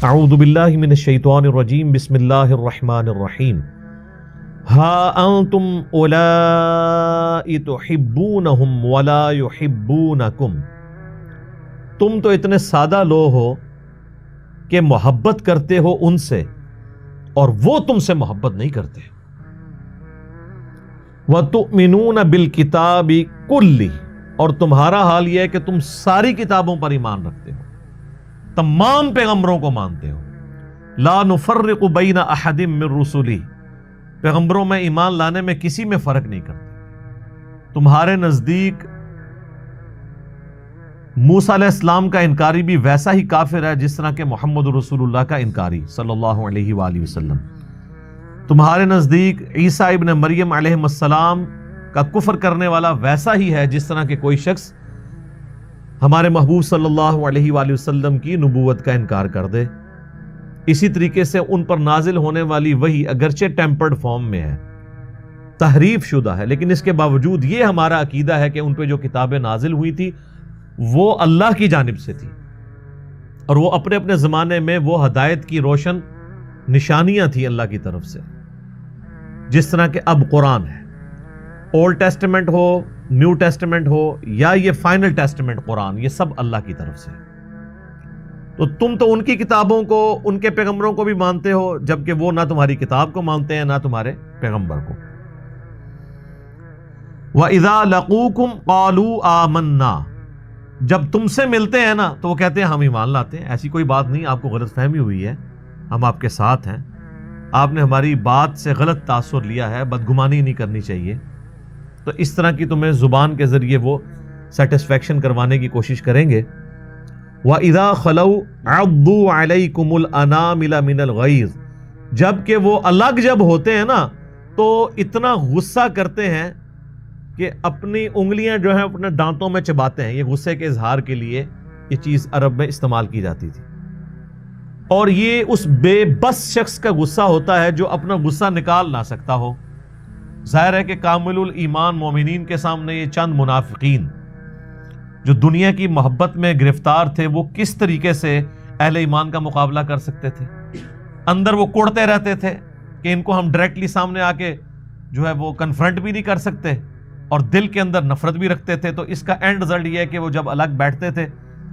اعوذ باللہ من الشیطان الرجیم بسم اللہ الرحمن الرحیم ہا انتم اولائی تحبونہم ولا یحبونکم، تم تو اتنے سادہ لوگ ہو کہ محبت کرتے ہو ان سے اور وہ تم سے محبت نہیں کرتے۔ وَتُؤْمِنُونَ بِالْكِتَابِ كُلِّهِ، اور تمہارا حال یہ ہے کہ تم ساری کتابوں پر ایمان رکھتے ہو، تمام پیغمبروں کو مانتے ہو۔ لا نفرق بین احد من رسلہ، پیغمبروں میں ایمان لانے میں کسی میں فرق نہیں کرتے۔ تمہارے نزدیک موسیٰ علیہ السلام کا انکاری بھی ویسا ہی کافر ہے جس طرح کہ محمد رسول اللہ کا انکاری صلی اللہ علیہ وآلہ وسلم۔ تمہارے نزدیک عیسیٰ ابن مریم علیہ السلام کا کفر کرنے والا ویسا ہی ہے جس طرح کہ کوئی شخص ہمارے محبوب صلی اللہ علیہ وآلہ وسلم کی نبوت کا انکار کر دے۔ اسی طریقے سے ان پر نازل ہونے والی وحی اگرچہ ٹیمپرڈ فارم میں ہے، تحریف شدہ ہے، لیکن اس کے باوجود یہ ہمارا عقیدہ ہے کہ ان پہ جو کتابیں نازل ہوئی تھی وہ اللہ کی جانب سے تھی، اور وہ اپنے اپنے زمانے میں وہ ہدایت کی روشن نشانیاں تھیں اللہ کی طرف سے، جس طرح کہ اب قرآن ہے، اولڈ ٹیسٹمنٹ ہو، نیو ٹیسٹمنٹ ہو، یا یہ فائنل ٹیسٹمنٹ قرآن، یہ سب اللہ کی طرف سے۔ تو تم تو ان کی کتابوں کو، ان کے پیغمبروں کو بھی مانتے ہو، جبکہ وہ نہ تمہاری کتاب کو مانتے ہیں نہ تمہارے پیغمبر کو۔ وَإِذَا لَقُوكُمْ قَالُوا آمَنَّا، جب تم سے ملتے ہیں نا تو وہ کہتے ہیں ہم ایمان لاتے ہیں۔ ایسی کوئی بات نہیں، آپ کو غلط فہمی ہوئی ہے، ہم آپ کے ساتھ ہیں، آپ نے ہماری بات سے غلط تاثر لیا ہے، بدگمانی نہیں کرنی چاہیے۔ تو اس طرح کی تمہیں زبان کے ذریعے وہ سیٹسفیکشن کروانے کی کوشش کریں گے۔ وَإِذَا خَلَوْا عَضُّوا عَلَيْكُمُ الْأَنَامِلَ مِنَ الْغَيْظِ، جبکہ وہ الگ جب ہوتے ہیں نا تو اتنا غصہ کرتے ہیں کہ اپنی انگلیاں جو ہیں اپنے دانتوں میں چباتے ہیں۔ یہ غصے کے اظہار کے لیے یہ چیز عرب میں استعمال کی جاتی تھی، اور یہ اس بے بس شخص کا غصہ ہوتا ہے جو اپنا غصہ نکال نہ سکتا ہو۔ ظاہر ہے کہ کامل الایمان مومنین کے سامنے یہ چند منافقین جو دنیا کی محبت میں گرفتار تھے، وہ کس طریقے سے اہل ایمان کا مقابلہ کر سکتے تھے؟ اندر وہ کوڑتے رہتے تھے کہ ان کو ہم ڈائریکٹلی سامنے آ کے جو ہے وہ کنفرنٹ بھی نہیں کر سکتے، اور دل کے اندر نفرت بھی رکھتے تھے۔ تو اس کا اینڈ رزلٹ یہ ہے کہ وہ جب الگ بیٹھتے تھے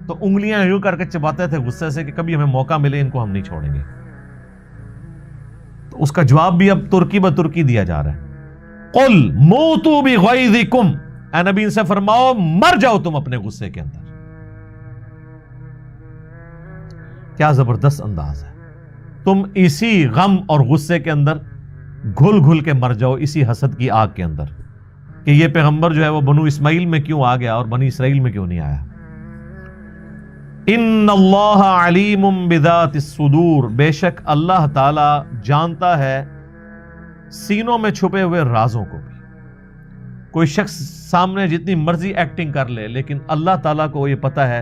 تو انگلیاں یوں کر کے چباتے تھے غصے سے کہ کبھی ہمیں موقع ملے ان کو ہم نہیں چھوڑیں گے۔ تو اس کا جواب بھی اب ترکی بترکی دیا جا رہا ہے۔ قل موتوا بغیظکم، اے نبی ان سے فرماؤ مر جاؤ تم اپنے غصے کے اندر۔ کیا زبردست انداز ہے، تم اسی غم اور غصے کے اندر گھل گھل کے مر جاؤ، اسی حسد کی آگ کے اندر، کہ یہ پیغمبر جو ہے وہ بنو اسماعیل میں کیوں آ گیا اور بنی اسرائیل میں کیوں نہیں آیا۔ ان اللہ علیم بذات الصدور، بے شک اللہ تعالی جانتا ہے سینوں میں چھپے ہوئے رازوں کو بھی۔ کوئی شخص سامنے جتنی مرضی ایکٹنگ کر لے، لیکن اللہ تعالیٰ کو یہ پتا ہے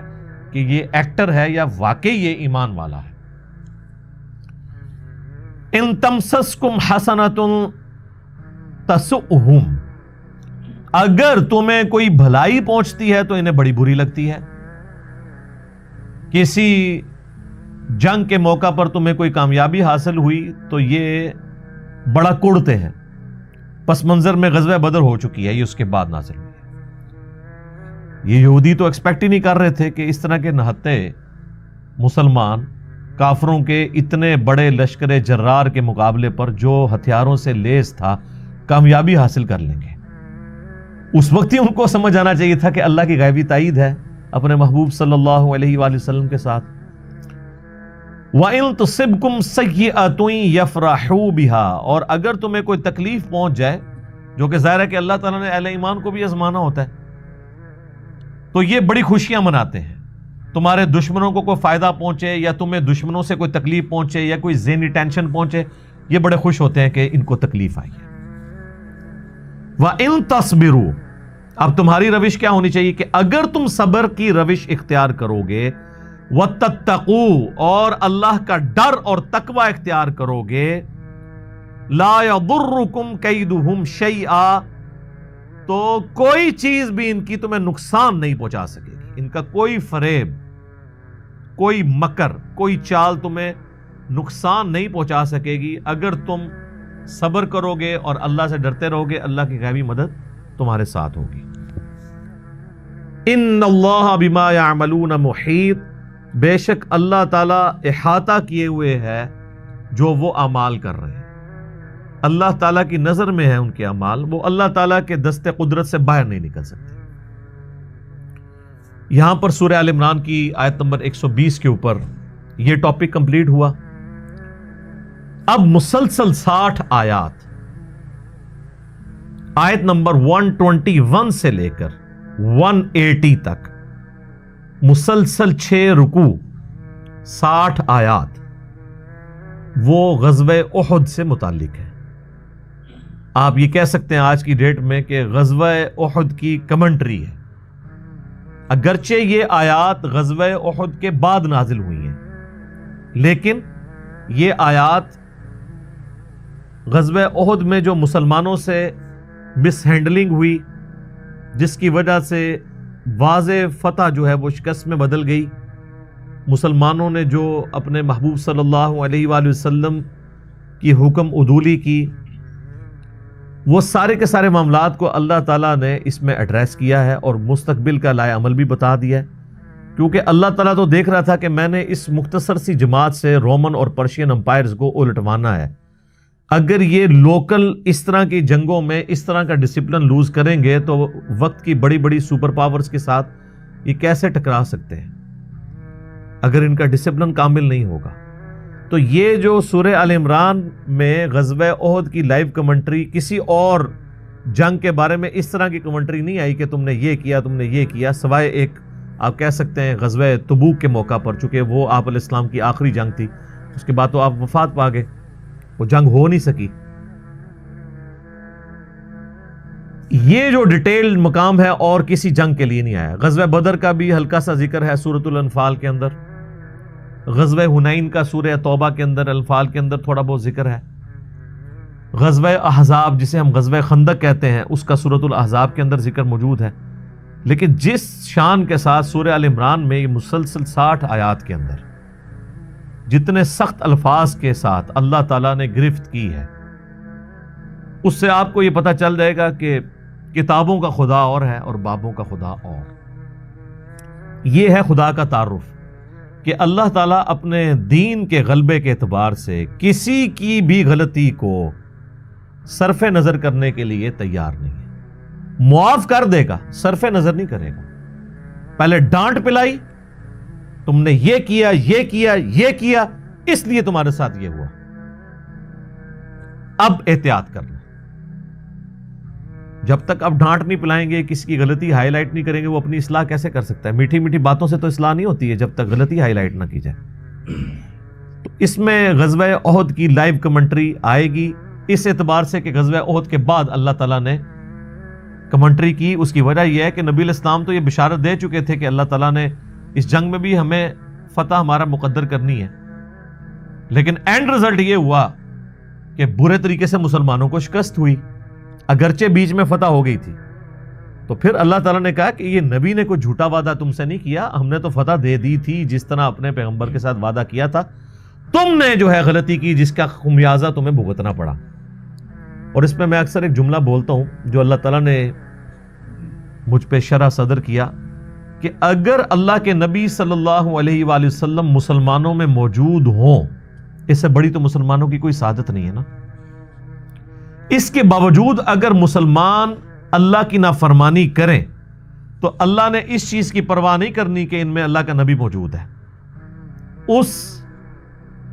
کہ یہ ایکٹر ہے یا واقعی یہ ایمان والا ہے۔ ان تمسسکم حسنۃ تسؤہم، اگر تمہیں کوئی بھلائی پہنچتی ہے تو انہیں بڑی بری لگتی ہے۔ کسی جنگ کے موقع پر تمہیں کوئی کامیابی حاصل ہوئی تو یہ بڑا کوڑتے ہیں۔ پس منظر میں غزوہ بدر ہو چکی ہے، یہ اس کے بعد نازل ہوئی ہے۔ یہ یہودی تو ایکسپیکٹ ہی نہیں کر رہے تھے کہ اس طرح کے نہتے مسلمان کافروں کے اتنے بڑے لشکر جرار کے مقابلے پر جو ہتھیاروں سے لیس تھا کامیابی حاصل کر لیں گے۔ اس وقت ہی ان کو سمجھ آنا چاہیے تھا کہ اللہ کی غیبی تائید ہے اپنے محبوب صلی اللہ علیہ وآلہ وسلم کے ساتھ۔ وَإِن تُصِبْكُمْ سَيِّئَةٌ يَفْرَحُوا بِهَا، اور اگر تمہیں کوئی تکلیف پہنچ جائے، جو کہ ظاہر ہے کہ اللہ تعالیٰ نے اہل ایمان کو بھی آزمانا ہوتا ہے، تو یہ بڑی خوشیاں مناتے ہیں۔ تمہارے دشمنوں کو کوئی فائدہ پہنچے یا تمہیں دشمنوں سے کوئی تکلیف پہنچے یا کوئی ذہنی ٹینشن پہنچے، یہ بڑے خوش ہوتے ہیں کہ ان کو تکلیف آئی ہے۔ وَإِن تَصْبِرُوا، اب تمہاری روش کیا ہونی چاہیے کہ اگر تم صبر کی روش اختیار کرو گے، وَتَتَّقُوا، اور اللہ کا ڈر اور تقوی اختیار کرو گے، لَا يَضُرُّكُمْ كَيْدُهُمْ شَيْئًا، تو کوئی چیز بھی ان کی تمہیں نقصان نہیں پہنچا سکے گی، ان کا کوئی فریب، کوئی مکر، کوئی چال تمہیں نقصان نہیں پہنچا سکے گی اگر تم صبر کرو گے اور اللہ سے ڈرتے رہو گے. اللہ کی غیبی مدد تمہارے ساتھ ہوگی. ان اللہ بما یعملون محیط، بے شک اللہ تعالیٰ احاطہ کیے ہوئے ہے جو وہ اعمال کر رہے ہیں. اللہ تعالیٰ کی نظر میں ہے ان کے اعمال، وہ اللہ تعالیٰ کے دست قدرت سے باہر نہیں نکل سکتے. یہاں پر سورہ آل عمران کی آیت نمبر 120 کے اوپر یہ ٹاپک کمپلیٹ ہوا. اب مسلسل 60 آیات، آیت نمبر 121 سے لے کر 180 تک، مسلسل 6 رکوع، 60 آیات، وہ غزوہ احد سے متعلق ہے. آپ یہ کہہ سکتے ہیں آج کی ڈیٹ میں کہ غزوہ احد کی کمنٹری ہے، اگرچہ یہ آیات غزوہ احد کے بعد نازل ہوئی ہیں، لیکن یہ آیات غزوہ احد میں جو مسلمانوں سے مس ہینڈلنگ ہوئی، جس کی وجہ سے واضح فتح جو ہے وہ شکست میں بدل گئی، مسلمانوں نے جو اپنے محبوب صلی اللہ علیہ وآلہ وسلم کی حکم عدولی کی، وہ سارے کے سارے معاملات کو اللہ تعالیٰ نے اس میں ایڈریس کیا ہے اور مستقبل کا لائے عمل بھی بتا دیا ہے. کیونکہ اللہ تعالیٰ تو دیکھ رہا تھا کہ میں نے اس مختصر سی جماعت سے رومن اور پرشین امپائرز کو الٹوانا ہے. اگر یہ لوکل اس طرح کی جنگوں میں اس طرح کا ڈسپلن لوز کریں گے تو وقت کی بڑی بڑی سپر پاورز کے ساتھ یہ کیسے ٹکرا سکتے ہیں اگر ان کا ڈسپلن کامل نہیں ہوگا. تو یہ جو سورہ آل عمران میں غزوہ احد کی لائیو کمنٹری، کسی اور جنگ کے بارے میں اس طرح کی کمنٹری نہیں آئی کہ تم نے یہ کیا، تم نے یہ کیا، سوائے ایک آپ کہہ سکتے ہیں غزوہ تبوک کے موقع پر، چونکہ وہ آپ علیہ السلام کی آخری جنگ تھی. اس کے بعد تو آپ وفات پا گئے، وہ جنگ ہو نہیں سکی. یہ جو ڈیٹیل مقام ہے اور کسی جنگ کے لیے نہیں آیا. غزوہ بدر کا بھی ہلکا سا ذکر ہے سورۃ الانفال کے اندر، غزوہ حنین کا سورہ توبہ کے اندر، انفال کے اندر تھوڑا بہت ذکر ہے. غزوہ احزاب جسے ہم غزوہ خندق کہتے ہیں، اس کا سورۃ الاحزاب کے اندر ذکر موجود ہے. لیکن جس شان کے ساتھ سورہ آل عمران میں یہ مسلسل 60 آیات کے اندر جتنے سخت الفاظ کے ساتھ اللہ تعالیٰ نے گرفت کی ہے، اس سے آپ کو یہ پتہ چل جائے گا کہ کتابوں کا خدا اور ہے اور بابوں کا خدا اور. یہ ہے خدا کا تعارف کہ اللہ تعالیٰ اپنے دین کے غلبے کے اعتبار سے کسی کی بھی غلطی کو صرف نظر کرنے کے لیے تیار نہیں ہے. معاف کر دے گا، صرف نظر نہیں کرے گا. پہلے ڈانٹ پلائی، تم نے یہ کیا یہ کیا یہ کیا، اس لیے تمہارے ساتھ یہ ہوا، اب احتیاط کرنا. جب تک اب ڈانٹ نہیں پلائیں گے، کسی کی غلطی ہائی لائٹ نہیں کریں گے، وہ اپنی اصلاح کیسے کر سکتا ہے؟ میٹھی میٹھی باتوں سے تو اصلاح نہیں ہوتی ہے جب تک غلطی ہائی لائٹ نہ کی جائے. تو اس میں غزوہ احد کی لائیو کمنٹری آئے گی، اس اعتبار سے کہ غزوہ احد کے بعد اللہ تعالیٰ نے کمنٹری کی. اس کی وجہ یہ ہے کہ نبی علیہ السلام تو یہ بشارت دے چکے تھے کہ اللہ تعالیٰ نے اس جنگ میں بھی ہمیں فتح ہمارا مقدر کرنی ہے، لیکن اینڈ رزلٹ یہ ہوا کہ برے طریقے سے مسلمانوں کو شکست ہوئی، اگرچہ بیچ میں فتح ہو گئی تھی. تو پھر اللہ تعالیٰ نے کہا کہ یہ نبی نے کوئی جھوٹا وعدہ تم سے نہیں کیا، ہم نے تو فتح دے دی تھی جس طرح اپنے پیغمبر کے ساتھ وعدہ کیا تھا. تم نے جو ہے غلطی کی جس کا خمیازہ تمہیں بھگتنا پڑا. اور اس میں میں اکثر ایک جملہ بولتا ہوں جو اللہ تعالیٰ نے مجھ پہ شرح صدر کیا کہ اگر اللہ کے نبی صلی اللہ علیہ وآلہ وسلم مسلمانوں میں موجود ہوں، اس سے بڑی تو مسلمانوں کی کوئی سعادت نہیں ہے نا. اس کے باوجود اگر مسلمان اللہ کی نافرمانی کریں تو اللہ نے اس چیز کی پرواہ نہیں کرنی کہ ان میں اللہ کا نبی موجود ہے. اس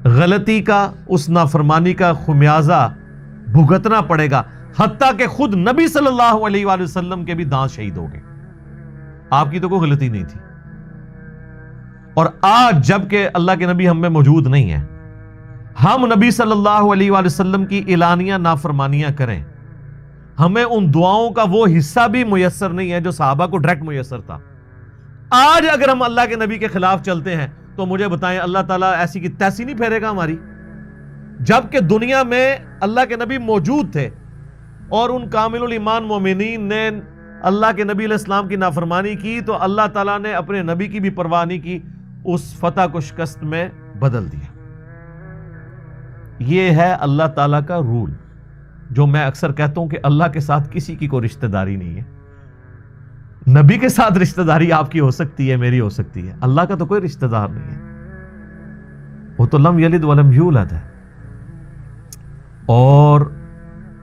غلطی کا، اس نافرمانی کا خمیازہ بھگتنا پڑے گا، حتیٰ کہ خود نبی صلی اللہ علیہ وآلہ وسلم کے بھی دانت شہید ہو گئے. آپ کی تو کوئی غلطی نہیں تھی. اور آج جب کہ اللہ کے نبی ہم میں موجود نہیں ہیں، ہم نبی صلی اللہ علیہ وآلہ وسلم کی اعلانیہ نافرمانیاں کریں، ہمیں ان دعاؤں کا وہ حصہ بھی میسر نہیں ہے جو صحابہ کو ڈائریکٹ میسر تھا. آج اگر ہم اللہ کے نبی کے خلاف چلتے ہیں تو مجھے بتائیں اللہ تعالیٰ ایسی کی تیسی نہیں پھیرے گا ہماری؟ جبکہ دنیا میں اللہ کے نبی موجود تھے اور ان کامل الایمان مومنین نے اللہ کے نبی علیہ السلام کی نافرمانی کی تو اللہ تعالیٰ نے اپنے نبی کی بھی پرواہ نہیں کی، اس فتح کو شکست میں بدل دیا۔ یہ ہے اللہ تعالیٰ کا رول، جو میں اکثر کہتا ہوں کہ اللہ کے ساتھ کسی کی کوئی رشتہ داری نہیں ہے۔ نبی کے ساتھ رشتہ داری آپ کی ہو سکتی ہے، میری ہو سکتی ہے، اللہ کا تو کوئی رشتہ دار نہیں ہے، وہ تو لم یلد ولم یولد ہے، اور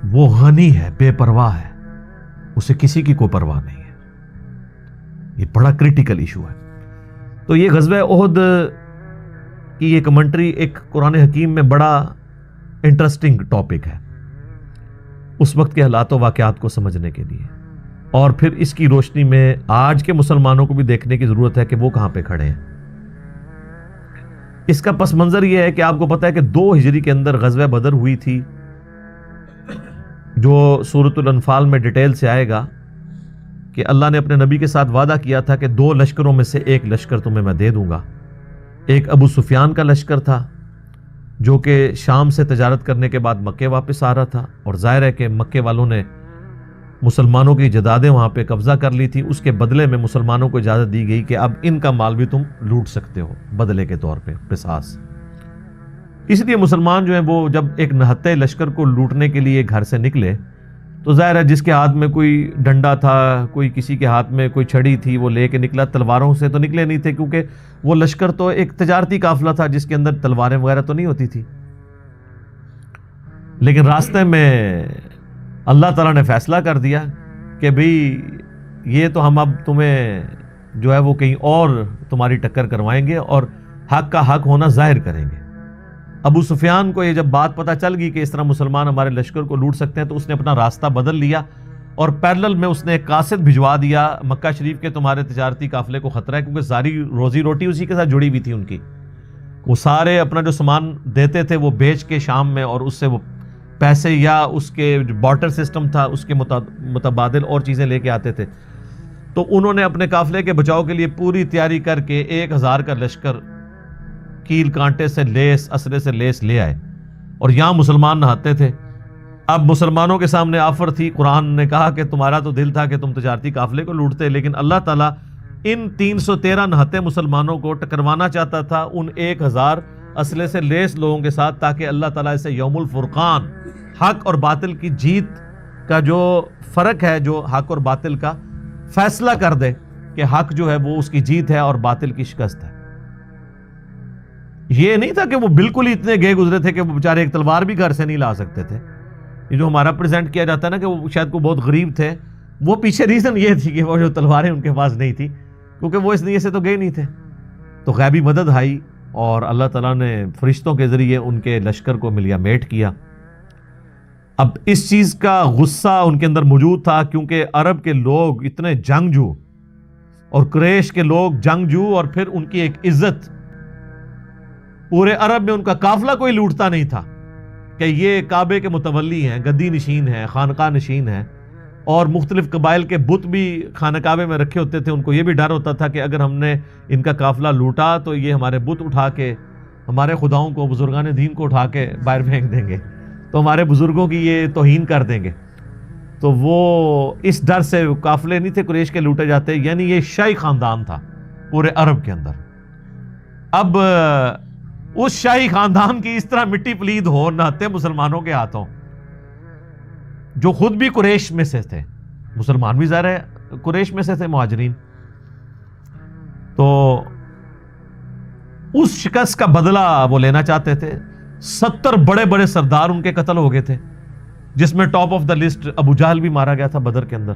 وہ غنی ہے، بے پرواہ ہے، اسے کسی کی کوئی پرواہ نہیں ہے۔ یہ بڑا کریٹیکل ایشو ہے۔ تو یہ غزوہ احد کی یہ کمنٹری ایک قرآن حکیم میں بڑا انٹرسٹنگ ٹاپک ہے اس وقت کے حالات و واقعات کو سمجھنے کے لیے، اور پھر اس کی روشنی میں آج کے مسلمانوں کو بھی دیکھنے کی ضرورت ہے کہ وہ کہاں پہ کھڑے ہیں۔ اس کا پس منظر یہ ہے کہ آپ کو پتہ ہے کہ 2 ہجری کے اندر غزوہ بدر ہوئی تھی، جو سورۃ الانفال میں ڈیٹیل سے آئے گا کہ اللہ نے اپنے نبی کے ساتھ وعدہ کیا تھا کہ 2 لشکروں میں سے ایک لشکر تمہیں میں دے دوں گا۔ ایک ابو سفیان کا لشکر تھا جو کہ شام سے تجارت کرنے کے بعد مکے واپس آ رہا تھا، اور ظاہر ہے کہ مکے والوں نے مسلمانوں کی جدادیں وہاں پہ قبضہ کر لی تھی، اس کے بدلے میں مسلمانوں کو اجازت دی گئی کہ اب ان کا مال بھی تم لوٹ سکتے ہو بدلے کے طور پہ، قصاص۔ اس لیے مسلمان جو ہیں وہ جب ایک نہتے لشکر کو لوٹنے کے لیے گھر سے نکلے تو ظاہر ہے جس کے ہاتھ میں کوئی ڈنڈا تھا، کوئی کسی کے ہاتھ میں کوئی چھڑی تھی، وہ لے کے نکلا۔ تلواروں سے تو نکلے نہیں تھے کیونکہ وہ لشکر تو ایک تجارتی قافلہ تھا جس کے اندر تلواریں وغیرہ تو نہیں ہوتی تھی، لیکن راستے میں اللہ تعالیٰ نے فیصلہ کر دیا کہ بھئی یہ تو ہم اب تمہیں جو ہے وہ کہیں اور تمہاری ٹکر کروائیں گے اور حق کا حق ہونا ظاہر کریں گے۔ ابو سفیان کو یہ جب بات پتہ چل گئی کہ اس طرح مسلمان ہمارے لشکر کو لوٹ سکتے ہیں تو اس نے اپنا راستہ بدل لیا، اور پیرلل میں اس نے ایک قاصد بھجوا دیا مکہ شریف کے تمہارے تجارتی قافلے کو خطرہ ہے، کیونکہ ساری روزی روٹی اسی کے ساتھ جڑی ہوئی تھی ان کی۔ وہ سارے اپنا جو سامان دیتے تھے وہ بیچ کے شام میں، اور اس سے وہ پیسے یا اس کے جو بارٹر سسٹم تھا اس کے متبادل اور چیزیں لے کے آتے تھے۔ تو انہوں نے اپنے قافلے کے بچاؤ کے لیے پوری تیاری کر کے 1000 کا لشکر کیل کانٹے سے لیس، اسلحے سے لیس لے آئے، اور یہاں مسلمان نہاتے تھے۔ اب مسلمانوں کے سامنے آفر تھی، قرآن نے کہا کہ تمہارا تو دل تھا کہ تم تجارتی قافلے کو لوٹتے، لیکن اللہ تعالیٰ ان 313 نہتے مسلمانوں کو ٹکروانا چاہتا تھا ان 1000 اسلحے سے لیس لوگوں کے ساتھ، تاکہ اللہ تعالیٰ اسے یوم الفرقان، حق اور باطل کی جیت کا جو فرق ہے، جو حق اور باطل کا فیصلہ کر دے کہ حق جو ہے وہ اس کی جیت ہے اور باطل کی شکست ہے۔ یہ نہیں تھا کہ وہ بالکل ہی اتنے گئے گزرے تھے کہ وہ بیچارے ایک تلوار بھی گھر سے نہیں لا سکتے تھے۔ یہ جو ہمارا پریزنٹ کیا جاتا ہے نا کہ وہ شاید کو بہت غریب تھے، وہ پیچھے ریزن یہ تھی کہ وہ جو تلواریں ان کے پاس نہیں تھی، کیونکہ وہ اس نیت سے تو گئے نہیں تھے۔ تو غیبی مدد آئی اور اللہ تعالیٰ نے فرشتوں کے ذریعے ان کے لشکر کو ملیا میٹ کیا۔ اب اس چیز کا غصہ ان کے اندر موجود تھا، کیونکہ عرب کے لوگ اتنے جنگجو اور قریش کے لوگ جنگجو، اور پھر ان کی ایک عزت، پورے عرب میں ان کا قافلہ کوئی لوٹتا نہیں تھا کہ یہ کعبے کے متولی ہیں، گدی نشین ہیں، خانقاہ نشین ہیں، اور مختلف قبائل کے بت بھی خانہ کعبے میں رکھے ہوتے تھے۔ ان کو یہ بھی ڈر ہوتا تھا کہ اگر ہم نے ان کا قافلہ لوٹا تو یہ ہمارے بت اٹھا کے ہمارے خداؤں کو، بزرگان دین کو اٹھا کے باہر پھینک دیں گے، تو ہمارے بزرگوں کی یہ توہین کر دیں گے۔ تو وہ اس ڈر سے قافلے نہیں تھے قریش کے لوٹے جاتے، یعنی یہ شاہی خاندان تھا پورے عرب کے اندر۔ اب اس شاہی خاندان کی اس طرح مٹی پلید ہو نہتے مسلمانوں کے ہاتھوں، جو خود بھی قریش میں سے تھے، مسلمان بھی ظاہر ہے قریش میں سے تھے، مہاجرین، تو اس شکست کا بدلہ وہ لینا چاہتے تھے۔ 70 بڑے بڑے سردار ان کے قتل ہو گئے تھے، جس میں ٹاپ آف دا لسٹ ابو جہل بھی مارا گیا تھا بدر کے اندر۔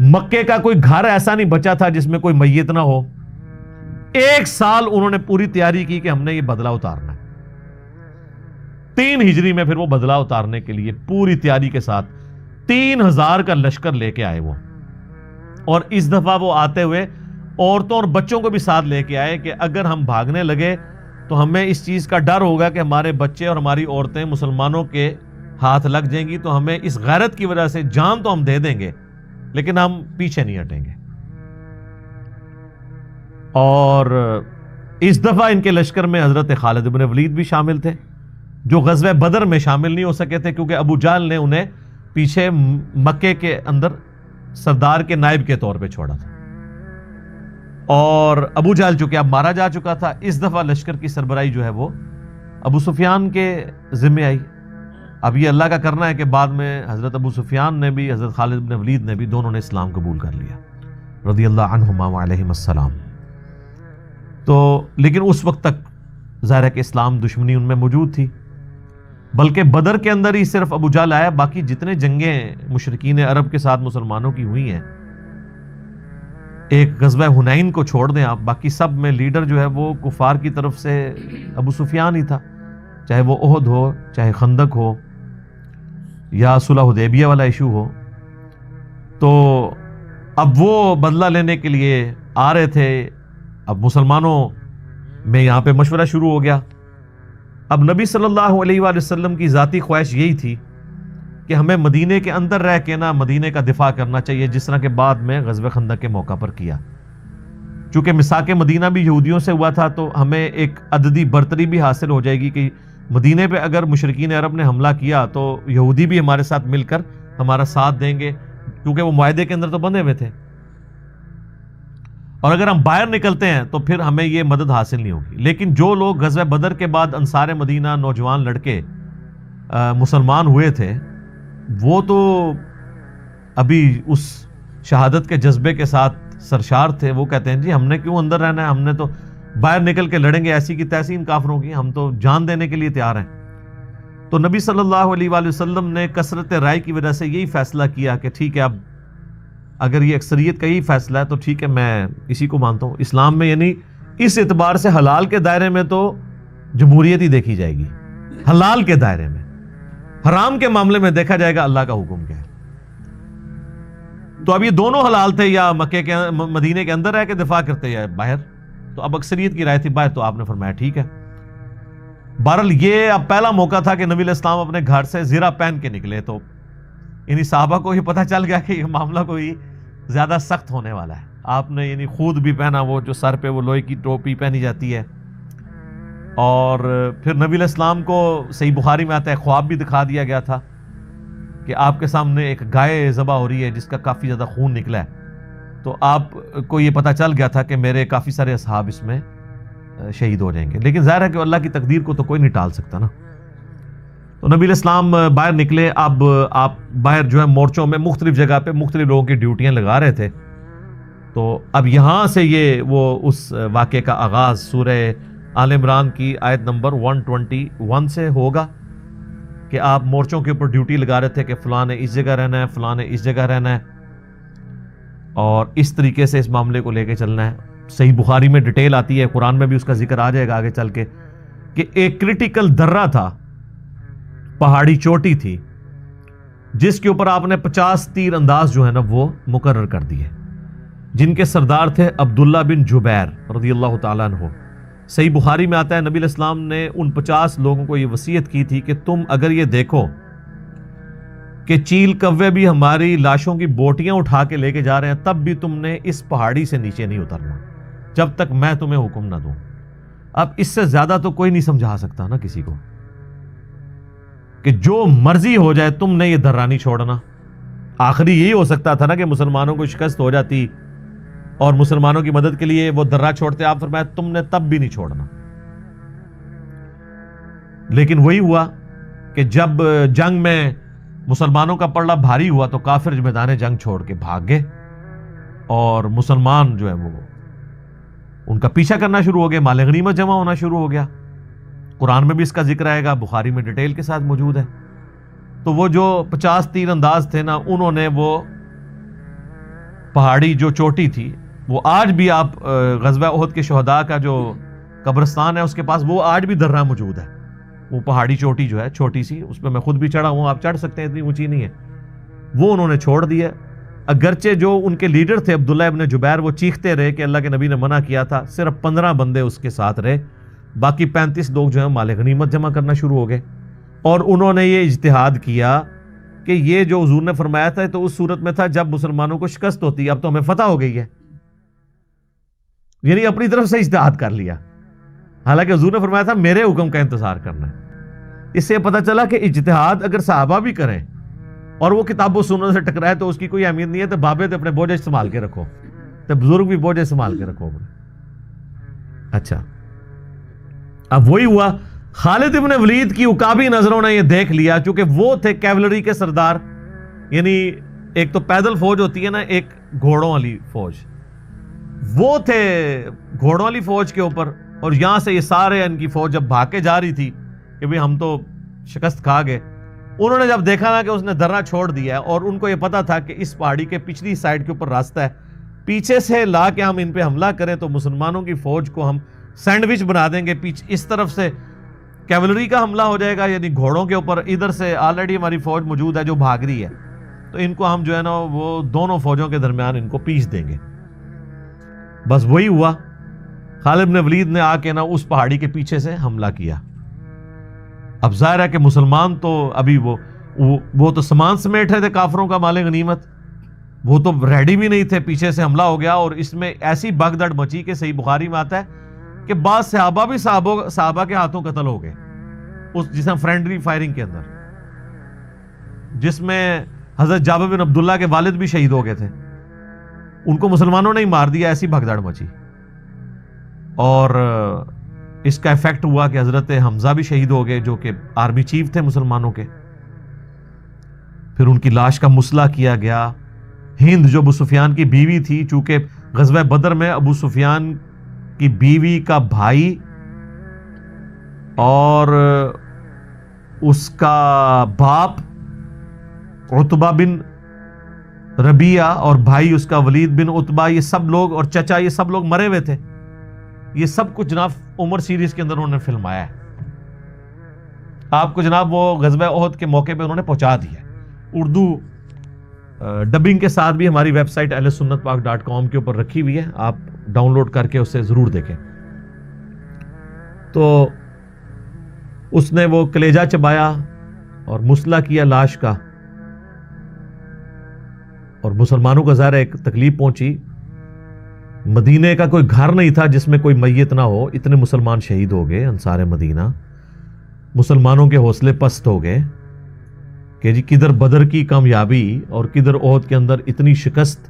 مکے کا کوئی گھر ایسا نہیں بچا تھا جس میں کوئی میت نہ ہو۔ 1 سال انہوں نے پوری تیاری کی کہ ہم نے یہ بدلہ اتارنا ہے۔ 3 ہجری میں پھر وہ بدلہ اتارنے کے لیے پوری تیاری کے ساتھ 3000 کا لشکر لے کے آئے وہ، اور اس دفعہ وہ آتے ہوئے عورتوں اور بچوں کو بھی ساتھ لے کے آئے کہ اگر ہم بھاگنے لگے تو ہمیں اس چیز کا ڈر ہوگا کہ ہمارے بچے اور ہماری عورتیں مسلمانوں کے ہاتھ لگ جائیں گی، تو ہمیں اس غیرت کی وجہ سے جان تو ہم دے دیں گے لیکن ہم پیچھے نہیں ہٹیں گے۔ اور اس دفعہ ان کے لشکر میں حضرت خالد بن ولید بھی شامل تھے، جو غزوہ بدر میں شامل نہیں ہو سکے تھے کیونکہ ابو جہل نے انہیں پیچھے مکے کے اندر سردار کے نائب کے طور پہ چھوڑا تھا۔ اور ابو جہل چونکہ اب مارا جا چکا تھا، اس دفعہ لشکر کی سربراہی جو ہے وہ ابو سفیان کے ذمے آئی۔ اب یہ اللہ کا کرنا ہے کہ بعد میں حضرت ابو سفیان نے بھی، حضرت خالد بن ولید نے بھی، دونوں نے اسلام قبول کر لیا رضی اللہ عنہما وعلیہم السلام۔ تو لیکن اس وقت تک ظاہر ہے کہ اسلام دشمنی ان میں موجود تھی، بلکہ بدر کے اندر ہی صرف ابو جہل آیا، باقی جتنے جنگیں مشرکین عرب کے ساتھ مسلمانوں کی ہوئی ہیں، ایک غزوہ حنین کو چھوڑ دیں آپ، باقی سب میں لیڈر جو ہے وہ کفار کی طرف سے ابو سفیان ہی تھا، چاہے وہ احد ہو، چاہے خندق ہو، یا صلح حدیبیہ والا ایشو ہو۔ تو اب وہ بدلہ لینے کے لیے آ رہے تھے۔ اب مسلمانوں میں یہاں پہ مشورہ شروع ہو گیا۔ اب نبی صلی اللہ علیہ وآلہ وسلم کی ذاتی خواہش یہی تھی کہ ہمیں مدینے کے اندر رہ کے نا مدینے کا دفاع کرنا چاہیے، جس طرح کے بعد میں غزوہ خندق کے موقع پر کیا۔ چونکہ مساق مدینہ بھی یہودیوں سے ہوا تھا، تو ہمیں ایک عددی برتری بھی حاصل ہو جائے گی کہ مدینے پہ اگر مشرکین عرب نے حملہ کیا تو یہودی بھی ہمارے ساتھ مل کر ہمارا ساتھ دیں گے، کیونکہ وہ معاہدے کے اندر تو بندھے ہوئے تھے، اور اگر ہم باہر نکلتے ہیں تو پھر ہمیں یہ مدد حاصل نہیں ہوگی۔ لیکن جو لوگ غزوہ بدر کے بعد انصار مدینہ نوجوان لڑکے مسلمان ہوئے تھے، وہ تو ابھی اس شہادت کے جذبے کے ساتھ سرشار تھے۔ وہ کہتے ہیں جی ہم نے کیوں اندر رہنا ہے، ہم نے تو باہر نکل کے لڑیں گے ایسی کی تیسی ان کافروں کی، ہم تو جان دینے کے لیے تیار ہیں۔ تو نبی صلی اللہ علیہ وآلہ وسلم نے کثرت رائے کی وجہ سے یہی فیصلہ کیا کہ ٹھیک ہے، اب اگر یہ اکثریت کا یہی فیصلہ ہے تو ٹھیک ہے، میں اسی کو مانتا ہوں۔ اسلام میں یعنی اس اعتبار سے حلال کے دائرے میں تو جمہوریت ہی دیکھی جائے گی، حلال کے دائرے میں، حرام کے معاملے میں دیکھا جائے گا اللہ کا حکم کیا ہے۔ تو اب یہ دونوں حلال تھے، یا مکے کے مدینے کے اندر رہ کے دفاع کرتے یا باہر، تو اب اکثریت کی رائے تھی باہر، تو آپ نے فرمایا ٹھیک ہے۔ بہرحال یہ اب پہلا موقع تھا کہ نبی علیہ السلام اپنے گھر سے زرہ پہن کے نکلے، تو یعنی صحابہ کو یہ پتہ چل گیا کہ یہ معاملہ کوئی زیادہ سخت ہونے والا ہے۔ آپ نے یعنی خود بھی پہنا، وہ جو سر پہ وہ لوہے کی ٹوپی پہنی جاتی ہے، اور پھر نبی علیہ السلام کو صحیح بخاری میں آتا ہے خواب بھی دکھا دیا گیا تھا کہ آپ کے سامنے ایک گائے ذبح ہو رہی ہے جس کا کافی زیادہ خون نکلا ہے، تو آپ کو یہ پتہ چل گیا تھا کہ میرے کافی سارے اصحاب اس میں شہید ہو جائیں گے، لیکن ظاہر ہے کہ اللہ کی تقدیر کو تو کوئی نہیں ٹال سکتا نا۔ تو نبی علیہ السلام باہر نکلے۔ اب آپ باہر جو ہے مورچوں میں مختلف جگہ پہ مختلف لوگوں کی ڈیوٹیاں لگا رہے تھے، تو اب یہاں سے یہ وہ اس واقعے کا آغاز سورہ آل عمران کی آیت نمبر 121 سے ہوگا کہ آپ مورچوں کے اوپر ڈیوٹی لگا رہے تھے کہ فلاں نے اس جگہ رہنا ہے، فلاں نے اس جگہ رہنا ہے، اور اس طریقے سے اس معاملے کو لے کے چلنا ہے۔ صحیح بخاری میں ڈیٹیل آتی ہے، قرآن میں بھی اس کا ذکر آ جائے گا آگے چل کے، کہ ایک کرٹیکل درہ تھا، پہاڑی چوٹی تھی، جس کے اوپر آپ نے 50 تیر انداز جو ہے نا وہ مقرر کر دیے، جن کے سردار تھے عبداللہ بن جبیر رضی اللہ تعالیٰ عنہ۔ صحیح بخاری میں آتا ہے نبی علیہ السلام نے ان 50 لوگوں کو یہ وصیت کی تھی کہ تم اگر یہ دیکھو کہ چیل کوے بھی ہماری لاشوں کی بوٹیاں اٹھا کے لے کے جا رہے ہیں، تب بھی تم نے اس پہاڑی سے نیچے نہیں اترنا جب تک میں تمہیں حکم نہ دوں۔ اب اس سے زیادہ تو کوئی نہیں سمجھا سکتا نا کسی کو کہ جو مرضی ہو جائے تم نے یہ درہ نہیں چھوڑنا۔ آخری یہی ہو سکتا تھا نا کہ مسلمانوں کو شکست ہو جاتی اور مسلمانوں کی مدد کے لیے وہ درہ چھوڑتے، آپ فرمایا تم نے تب بھی نہیں چھوڑنا۔ لیکن وہی ہوا کہ جب جنگ میں مسلمانوں کا پلڑا بھاری ہوا تو کافر میدان جنگ چھوڑ کے بھاگ گئے، اور مسلمان جو ہے وہ ان کا پیچھا کرنا شروع ہو گئے، مال غنیمت جمع ہونا شروع ہو گیا۔ قرآن میں بھی اس کا ذکر آئے گا، بخاری میں ڈیٹیل کے ساتھ موجود ہے۔ تو وہ جو 50 تیر انداز تھے نا، انہوں نے وہ پہاڑی جو چوٹی تھی، وہ آج بھی آپ غزوہ احد کے شہداء کا جو قبرستان ہے اس کے پاس وہ آج بھی درہ موجود ہے۔ وہ پہاڑی چوٹی جو ہے چھوٹی سی، اس پہ میں خود بھی چڑھا ہوں، آپ چڑھ سکتے ہیں، اتنی اونچی نہیں ہے، وہ انہوں نے چھوڑ دیا۔ اگرچہ جو ان کے لیڈر تھے عبداللہ ابن جبیر، وہ چیختے رہے کہ اللہ کے نبی نے منع کیا تھا، صرف 15 بندے اس کے ساتھ رہے، باقی 35 لوگ جو ہیں مال غنیمت جمع کرنا شروع ہو گئے۔ اور انہوں نے یہ اجتہاد کیا کہ یہ جو حضور نے فرمایا تھا تو اس صورت میں تھا جب مسلمانوں کو شکست ہوتی، اب تو ہمیں فتح ہو گئی ہے، یعنی اپنی طرف سے اجتہاد کر لیا، حالانکہ حضور نے فرمایا تھا میرے حکم کا انتظار کرنا ہے۔ اس سے پتہ چلا کہ اجتہاد اگر صحابہ بھی کریں اور وہ کتاب و سنت سے ٹکرائے تو اس کی کوئی اہمیت نہیں ہے، تو بابے تو اپنے بوجھ سنبھال کے رکھو، تو بزرگ بھی بوجھے سنبھال کے رکھو گے. اچھا اب وہی ہوا, خالد ابن ولید کی عقابی نظروں نے یہ دیکھ لیا, چونکہ وہ تھے کیولری کے سردار, یعنی ایک تو پیدل فوج ہوتی ہے نا, ایک گھوڑوں والی فوج, وہ تھے گھوڑوں والی فوج کے اوپر. اور یہاں سے یہ سارے ان کی فوج جب بھاگ کے جا رہی تھی کہ بھئی ہم تو شکست کھا گئے, انہوں نے جب دیکھا نا کہ اس نے درہ چھوڑ دیا ہے, اور ان کو یہ پتا تھا کہ اس پہاڑی کے پچھلی سائڈ کے اوپر راستہ ہے, پیچھے سے لا کے ہم ان پہ حملہ کریں تو مسلمانوں کی فوج کو ہم سینڈوچ بنا دیں گے. پیچھے اس طرف سے کیولری کا حملہ ہو جائے گا, یعنی گھوڑوں کے اوپر, ادھر سے آلریڈی ہماری فوج موجود ہے جو بھاگ رہی ہے, تو ان کو ہم جو ہے نا وہ دونوں فوجوں کے درمیان ان کو پیس دیں گے. بس وہی ہوا, خالد بن ولید نے آ کے نا اس پہاڑی کے پیچھے سے حملہ کیا. اب ظاہر ہے کہ مسلمان تو ابھی وہ تو سامان سمیٹ رہے تھے کافروں کا مال غنیمت, وہ تو ریڈی بھی نہیں تھے. پیچھے سے حملہ ہو گیا اور اس میں ایسی بھگدڑ مچی کہ صحیح بخاری میں آتا ہے کہ بعض صحابہ بھی صحابہ کے ہاتھوں قتل ہو گئے, اس جس میں فرینڈلی فائرنگ کے اندر, جس میں حضرت جابر بن عبداللہ کے والد بھی شہید ہو گئے تھے. ان کو مسلمانوں نے ہی مار دیا, ایسی بھگدڑ مچی. اور اس کا ایفیکٹ ہوا کہ حضرت حمزہ بھی شہید ہو گئے جو کہ آرمی چیف تھے مسلمانوں کے. پھر ان کی لاش کا مسئلہ کیا گیا. ہند جو ابو سفیان کی بیوی تھی, چونکہ غزوہ بدر میں ابو سفیان کی بیوی کا بھائی اور اس کا باپ عتبہ بن ربیعہ اور بھائی اس کا ولید بن عتبہ, یہ سب لوگ, اور چچا, یہ سب لوگ مرے ہوئے تھے. یہ سب کچھ جناب عمر سیریز کے اندر انہوں نے فلمایا ہے. آپ کو جناب وہ غزوہ احد کے موقع پہ انہوں نے پہنچا دیا. اردو ڈبنگ کے ساتھ بھی ہماری ویب سائٹ ahlsunnatpak.com کے اوپر رکھی ہوئی ہے, آپ ڈاؤن لوڈ کر کے اسے ضرور دیکھیں. تو اس نے وہ کلیجہ چبایا اور مسئلہ کیا لاش کا, اور مسلمانوں کا ظاہر ایک تکلیف پہنچی. مدینے کا کوئی گھر نہیں تھا جس میں کوئی میت نہ ہو, اتنے مسلمان شہید ہو گئے. انصار مدینہ, مسلمانوں کے حوصلے پست ہو گئے کہ جی کدھر بدر کی کامیابی اور کدھر احد کے اندر اتنی شکست,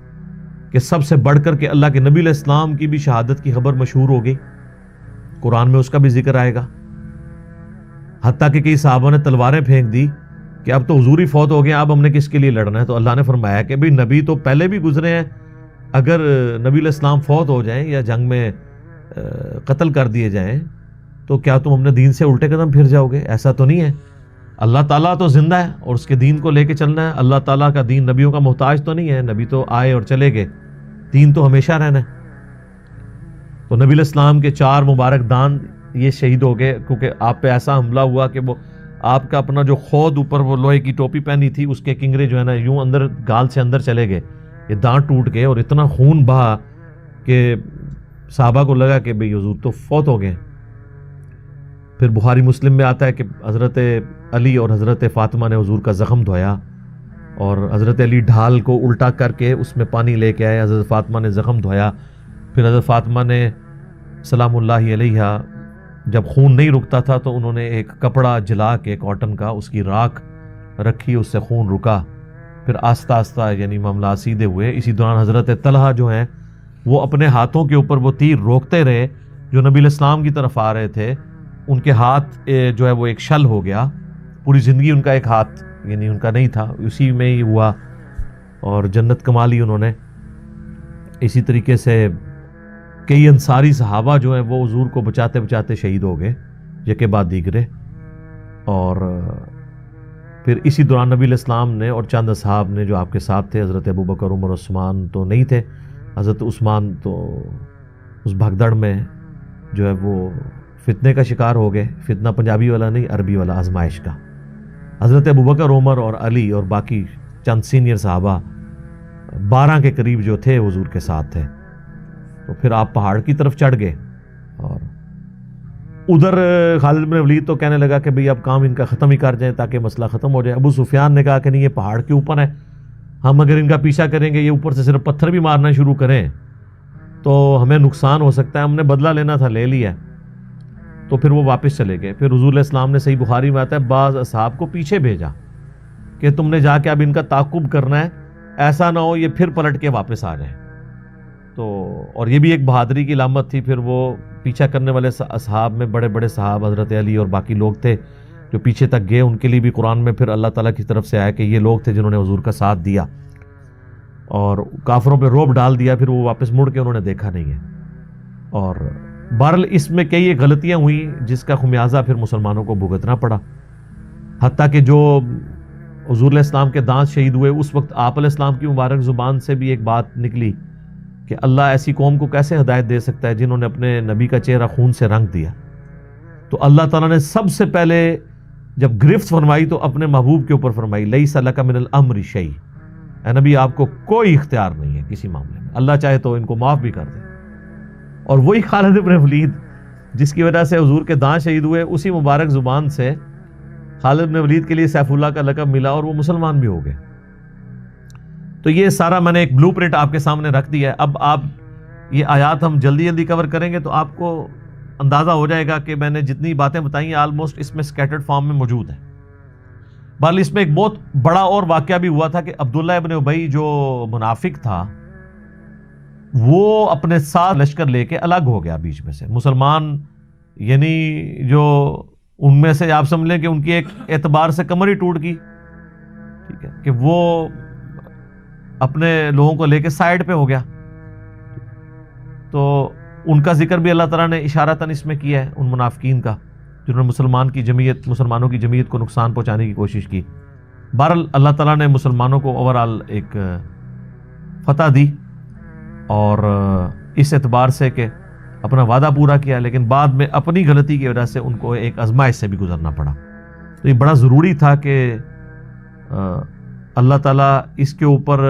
کہ سب سے بڑھ کر کے اللہ کے نبی علیہ السلام کی بھی شہادت کی خبر مشہور ہو گئی. قرآن میں اس کا بھی ذکر آئے گا. حتیٰ کہ کئی صحابہ نے تلواریں پھینک دی کہ اب تو حضور ہی فوت ہو گئے, اب ہم نے کس کے لیے لڑنا ہے. تو اللہ نے فرمایا کہ بھئی نبی تو پہلے بھی گزرے ہیں, اگر نبی علیہ السلام فوت ہو جائیں یا جنگ میں قتل کر دیے جائیں تو کیا تم اپنے دین سے الٹے قدم پھر جاؤ گے؟ ایسا تو نہیں ہے. اللہ تعالیٰ تو زندہ ہے اور اس کے دین کو لے کے چلنا ہے. اللہ تعالیٰ کا دین نبیوں کا محتاج تو نہیں ہے, نبی تو آئے اور چلے گئے, دین تو ہمیشہ رہنا ہے. تو نبی علیہ السلام کے 4 مبارک دان یہ شہید ہو گئے, کیونکہ آپ پہ ایسا حملہ ہوا کہ وہ آپ کا اپنا جو خود اوپر وہ لوہے کی ٹوپی پہنی تھی, اس کے کنگرے جو ہے نا یوں اندر گال سے اندر چلے گئے, یہ دانت ٹوٹ گئے, اور اتنا خون بہا کہ صحابہ کو لگا کہ بھئی حضور تو فوت ہو گئے. پھر بخاری مسلم میں آتا ہے کہ حضرت علی اور حضرت فاطمہ نے حضور کا زخم دھویا, اور حضرت علی ڈھال کو الٹا کر کے اس میں پانی لے کے آئے, حضرت فاطمہ نے زخم دھویا. پھر حضرت فاطمہ نے سلام اللہ علیہا جب خون نہیں رکتا تھا تو انہوں نے ایک کپڑا جلا کے کاٹن کا, اس کی راکھ رکھی, اس سے خون رکا. پھر آہستہ آہستہ یعنی معاملات سیدھے ہوئے. اسی دوران حضرت طلحہ جو ہیں وہ اپنے ہاتھوں کے اوپر وہ تیر روکتے رہے جو نبی علیہ السلام کی طرف آ رہے تھے. ان کے ہاتھ جو ہے وہ ایک شل ہو گیا, پوری زندگی ان کا ایک ہاتھ یعنی ان کا نہیں تھا, اسی میں ہی ہوا اور جنت کما لی انہوں نے. اسی طریقے سے کئی انصاری صحابہ جو ہیں وہ حضور کو بچاتے بچاتے شہید ہو گئے یکے بعد دیگرے. اور پھر اسی دوران نبی علیہ السلام نے اور چند اصحاب نے جو آپ کے ساتھ تھے, حضرت ابوبکر, عمر, عثمان تو نہیں تھے, حضرت عثمان تو اس بھگدڑ میں جو ہے وہ فتنے کا شکار ہو گئے. فتنہ پنجابی والا نہیں, عربی والا, آزمائش کا. حضرت ابوبکر, عمر اور علی اور باقی چند سینئر صحابہ 12 کے قریب جو تھے حضور کے ساتھ تھے. تو پھر آپ پہاڑ کی طرف چڑھ گئے, اور ادھر خالد بن ولید تو کہنے لگا کہ بھئی اب کام ان کا ختم ہی کر جائیں تاکہ مسئلہ ختم ہو جائے. ابو سفیان نے کہا کہ نہیں, یہ پہاڑ کے اوپر ہے, ہم اگر ان کا پیچھا کریں گے, یہ اوپر سے صرف پتھر بھی مارنا شروع کریں تو ہمیں نقصان ہو سکتا ہے, ہم نے بدلہ لینا تھا, لے لیا. تو پھر وہ واپس چلے گئے. پھر حضور علیہ السلام نے, صحیح بخاری میں آتا ہے, بعض اصحاب کو پیچھے بھیجا کہ تم نے جا کے اب ان کا تعاقب کرنا ہے, ایسا نہ ہو یہ پھر پلٹ کے واپس آ جائیں. تو اور یہ بھی ایک بہادری کی علامت تھی. پھر وہ پیچھا کرنے والے اصحاب میں بڑے بڑے صحاب حضرت علی اور باقی لوگ تھے جو پیچھے تک گئے. ان کے لیے بھی قرآن میں پھر اللہ تعالیٰ کی طرف سے آیا کہ یہ لوگ تھے جنہوں نے حضور کا ساتھ دیا اور کافروں پہ رعب ڈال دیا. پھر وہ واپس مڑ کے انہوں نے دیکھا نہیں ہے. اور بہرحال اس میں کئی ایک غلطیاں ہوئی جس کا خمیازہ پھر مسلمانوں کو بھگتنا پڑا. حتیٰ کہ جو حضور علیہ السلام کے دانت شہید ہوئے اس وقت آپ علیہ السلام کی مبارک زبان سے بھی ایک بات نکلی کہ اللہ ایسی قوم کو کیسے ہدایت دے سکتا ہے جنہوں نے اپنے نبی کا چہرہ خون سے رنگ دیا. تو اللہ تعالیٰ نے سب سے پہلے جب گرفت فرمائی تو اپنے محبوب کے اوپر فرمائی لیس لک من الامر شیء. اے نبی آپ کو کوئی اختیار نہیں ہے کسی معاملے میں, اللہ چاہے تو ان کو معاف بھی کر دے. اور وہی خالد بن ولید جس کی وجہ سے حضور کے دانت شہید ہوئے, اسی مبارک زبان سے خالد بن ولید کے لیے سیف اللہ کا لقب ملا اور وہ مسلمان بھی ہو گئے. تو یہ سارا میں نے ایک بلو پرنٹ آپ کے سامنے رکھ دیا ہے. اب آپ یہ آیات ہم جلدی جلدی کور کریں گے تو آپ کو اندازہ ہو جائے گا کہ میں نے جتنی باتیں بتائی ہیں آلموسٹ اس میں سکیٹرڈ فارم میں موجود ہے. بہرحال اس میں ایک بہت بڑا اور واقعہ بھی ہوا تھا کہ عبداللہ ابن ابی جو منافق تھا وہ اپنے ساتھ لشکر لے کے الگ ہو گیا بیچ میں سے. مسلمان یعنی جو ان میں سے آپ سمجھ لیں کہ ان کی ایک اعتبار سے کمر ہی ٹوٹ گئی, ٹھیک ہے, کہ وہ اپنے لوگوں کو لے کے سائیڈ پہ ہو گیا. تو ان کا ذکر بھی اللہ تعالیٰ نے اشارتاً اس میں کیا ہے, ان منافقین کا جنہوں نے مسلمانوں کی جمعیت کو نقصان پہنچانے کی کوشش کی. بہرحال اللہ تعالیٰ نے مسلمانوں کو اوورآل ایک فتح دی اور اس اعتبار سے کہ اپنا وعدہ پورا کیا, لیکن بعد میں اپنی غلطی کی وجہ سے ان کو ایک آزمائش سے بھی گزرنا پڑا. تو یہ بڑا ضروری تھا کہ اللہ تعالیٰ اس کے اوپر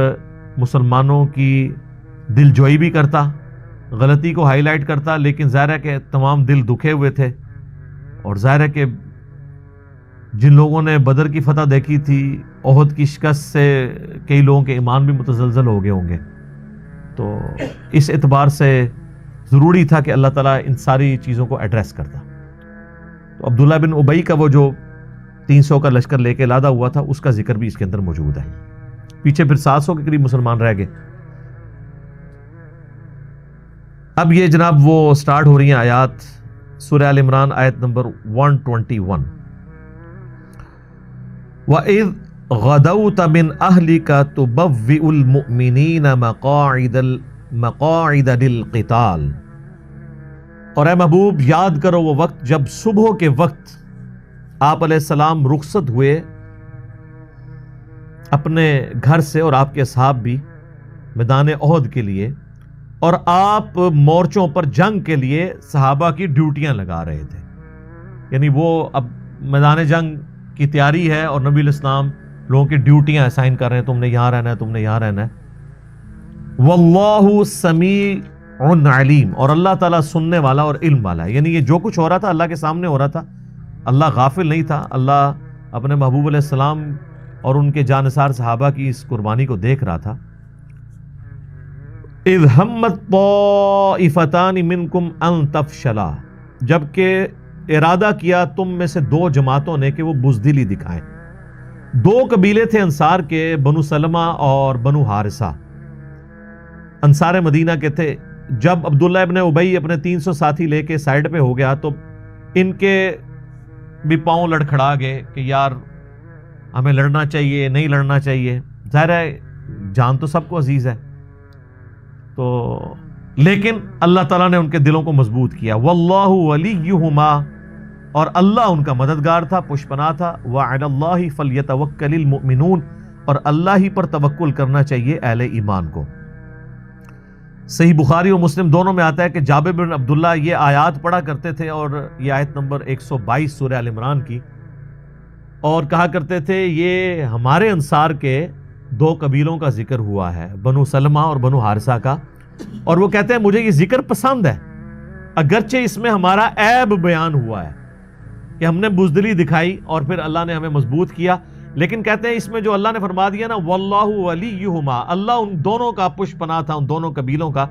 مسلمانوں کی دل جوئی بھی کرتا, غلطی کو ہائی لائٹ کرتا, لیکن ظاہر ہے کہ تمام دل دکھے ہوئے تھے. اور ظاہر ہے کہ جن لوگوں نے بدر کی فتح دیکھی تھی, احد کی شکست سے کئی لوگوں کے ایمان بھی متزلزل ہو گئے ہوں گے. تو اس اعتبار سے ضروری تھا کہ اللہ تعالیٰ ان ساری چیزوں کو ایڈریس کرتا. تو عبداللہ بن ابی کا وہ جو 300 کا لشکر لے کے لادہ ہوا تھا اس کا ذکر بھی اس کے اندر موجود ہے. پیچھے پھر 700 کے قریب مسلمان رہ گئے. اب یہ جناب وہ سٹارٹ ہو رہی ہیں آیات. سورہ آل عمران آیت نمبر 121. وَإِذْ غَدَوْتَ مِنْ أَهْلِكَ تُبَوِّئُ الْمُؤْمِنِينَ مَقَاعِدَ لِلْقِتَالِ. اور اے محبوب یاد کرو وہ وقت جب صبح کے وقت آپ علیہ السلام رخصت ہوئے اپنے گھر سے اور آپ کے اصحاب بھی میدان احد کے لیے, اور آپ مورچوں پر جنگ کے لیے صحابہ کی ڈیوٹیاں لگا رہے تھے. یعنی وہ اب میدان جنگ کی تیاری ہے اور نبی علیہ السلام لوگوں کی ڈیوٹیاں اسائن کر رہے ہیں, تم نے یہاں رہنا ہے, تم نے یہاں رہنا ہے. واللہ سمیع علیم, اور اللہ تعالیٰ سننے والا اور علم والا ہے. یعنی یہ جو کچھ ہو رہا تھا اللہ کے سامنے ہو رہا تھا, اللہ غافل نہیں تھا. اللہ اپنے محبوب علیہ السلام اور ان کے جانثار صحابہ کی اس قربانی کو دیکھ رہا تھا. اذ ہمت طائفتان منکم ان تفشلا, جبکہ ارادہ کیا تم میں سے 2 جماعتوں نے کہ وہ بزدلی دکھائیں. 2 قبیلے تھے انصار کے, بنو سلمہ اور بنو حارثہ, انصار مدینہ کے تھے. جب عبداللہ ابن ابی اپنے 300 ساتھی لے کے سائیڈ پہ ہو گیا تو ان کے بھی پاؤں لڑکھڑا گئے کہ یار ہمیں لڑنا چاہیے, نہیں لڑنا چاہیے. ظاہر ہے جان تو سب کو عزیز ہے, تو لیکن اللہ تعالیٰ نے ان کے دلوں کو مضبوط کیا. واللہ ولیہما, اور اللہ ان کا مددگار تھا, پشپناہ تھا. وعلی اللہ فلیتوکل المؤمنون, اور اللہ ہی پر توکل کرنا چاہیے اہل ایمان کو. صحیح بخاری اور مسلم دونوں میں آتا ہے کہ جابر بن عبداللہ یہ آیات پڑھا کرتے تھے, اور یہ آیت نمبر 122 سورہ آل عمران کی, اور کہا کرتے تھے یہ ہمارے انصار کے 2 قبیلوں کا ذکر ہوا ہے, بنو سلمہ اور بنو حارثہ کا, اور وہ کہتے ہیں مجھے یہ ذکر پسند ہے اگرچہ اس میں ہمارا عیب بیان ہوا ہے کہ ہم نے بزدلی دکھائی اور پھر اللہ نے ہمیں مضبوط کیا. لیکن کہتے ہیں اس میں جو اللہ نے فرما دیا نا واللہ ولیہما, اللہ ان دونوں کا پشت پناہ تھا, ان دونوں قبیلوں کا.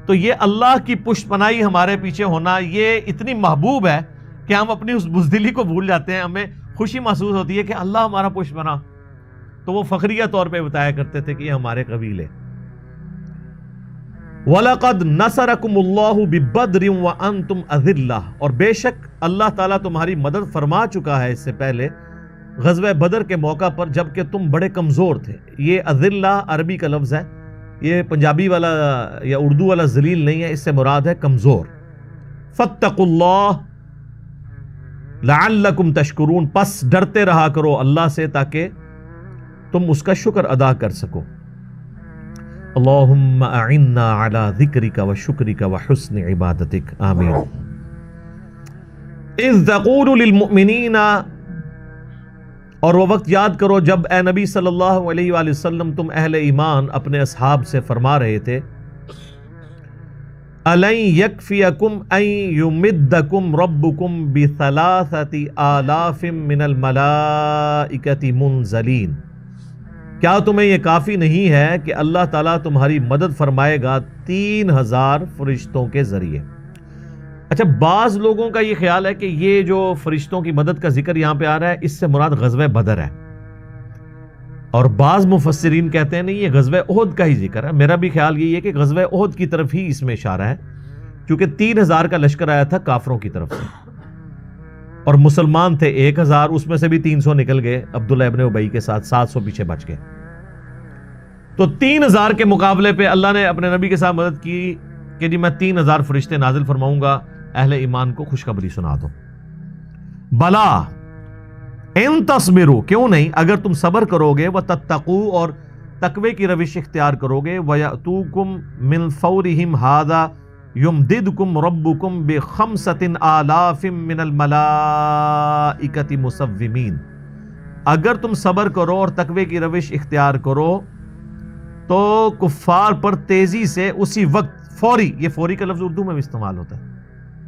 تو یہ اللہ کی پشت پناہی ہمارے پیچھے ہونا یہ اتنی محبوب ہے کہ ہم اپنی اس بزدلی کو بھول جاتے ہیں. ہمیں خوشی محسوس ہوتی ہے کہ اللہ ہمارا پشت پناہ. تو وہ فخریہ طور پہ بتایا کرتے تھے کہ یہ ہمارے قبیلے. وَلَقَدْ نَصَرَكُمُ اللَّهُ بِبَدْرٍ وَأَنْتُمْ أَذِلَّةٌ، اور بے شک اللہ تعالیٰ تمہاری مدد فرما چکا ہے اس سے پہلے غزوہ بدر کے موقع پر جبکہ تم بڑے کمزور تھے۔ یہ اذلہ عربی کا لفظ ہے، یہ پنجابی والا یا اردو والا ذلیل نہیں ہے، اس سے مراد ہے کمزور۔ فَاتَّقُوا اللَّهَ لَعَلَّكُمْ تَشْكُرُونَ، پس ڈرتے رہا کرو اللہ سے تاکہ تم اس کا شکر ادا کر سکو۔ اللہم اعنا علی ذکرک و شکرک و حسن عبادتک، آمین۔ اذ تقول للمؤمنین، اور وہ وقت یاد کرو جب اے نبی صلی اللہ علیہ وآلہ وسلم تم اہل ایمان اپنے اصحاب سے فرما رہے تھے أَلَنْ يَكْفِيَكُمْ أَنْ يُمِدَّكُمْ رَبُّكُمْ بِثَلَاثَةِ آلَافٍ مِّنَ الْمَلَائِكَةِ مُنزَلِينَ، کیا تمہیں یہ کافی نہیں ہے کہ اللہ تعالیٰ تمہاری مدد فرمائے گا 3000 فرشتوں کے ذریعے؟ اچھا، بعض لوگوں کا یہ خیال ہے کہ یہ جو فرشتوں کی مدد کا ذکر یہاں پہ آ رہا ہے اس سے مراد غزوہ بدر ہے، اور بعض مفسرین کہتے ہیں نہیں، یہ غزوہ احد کا ہی ذکر ہے۔ میرا بھی خیال یہی ہے کہ غزوہ احد کی طرف ہی اس میں اشارہ ہے، کیونکہ 3000 کا لشکر آیا تھا کافروں کی طرف سے، اور مسلمان تھے 1000، اس میں سے بھی 300 نکل گئے عبداللہ ابن ابی کے ساتھ، 700 پیچھے بچ گئے۔ تو 3000 کے مقابلے پہ اللہ نے اپنے نبی کے ساتھ مدد کی کہ جی میں 3000 فرشتے نازل فرماؤں گا، اہل ایمان کو خوشخبری سنا دو۔ بلا ان تصبروا، کیوں نہیں، اگر تم صبر کرو گے، وتتقوا، اور تقوی کی روش اختیار کرو گے، ویأتوکم من فورہم ھذا یمددکم ربکم بخمسۃ آلاف من الملائکۃ مسومین، اگر تم صبر کرو اور تقوی کی روش اختیار کرو تو کفار پر تیزی سے اسی وقت، فوری، یہ فوری کا لفظ اردو میں بھی استعمال ہوتا ہے،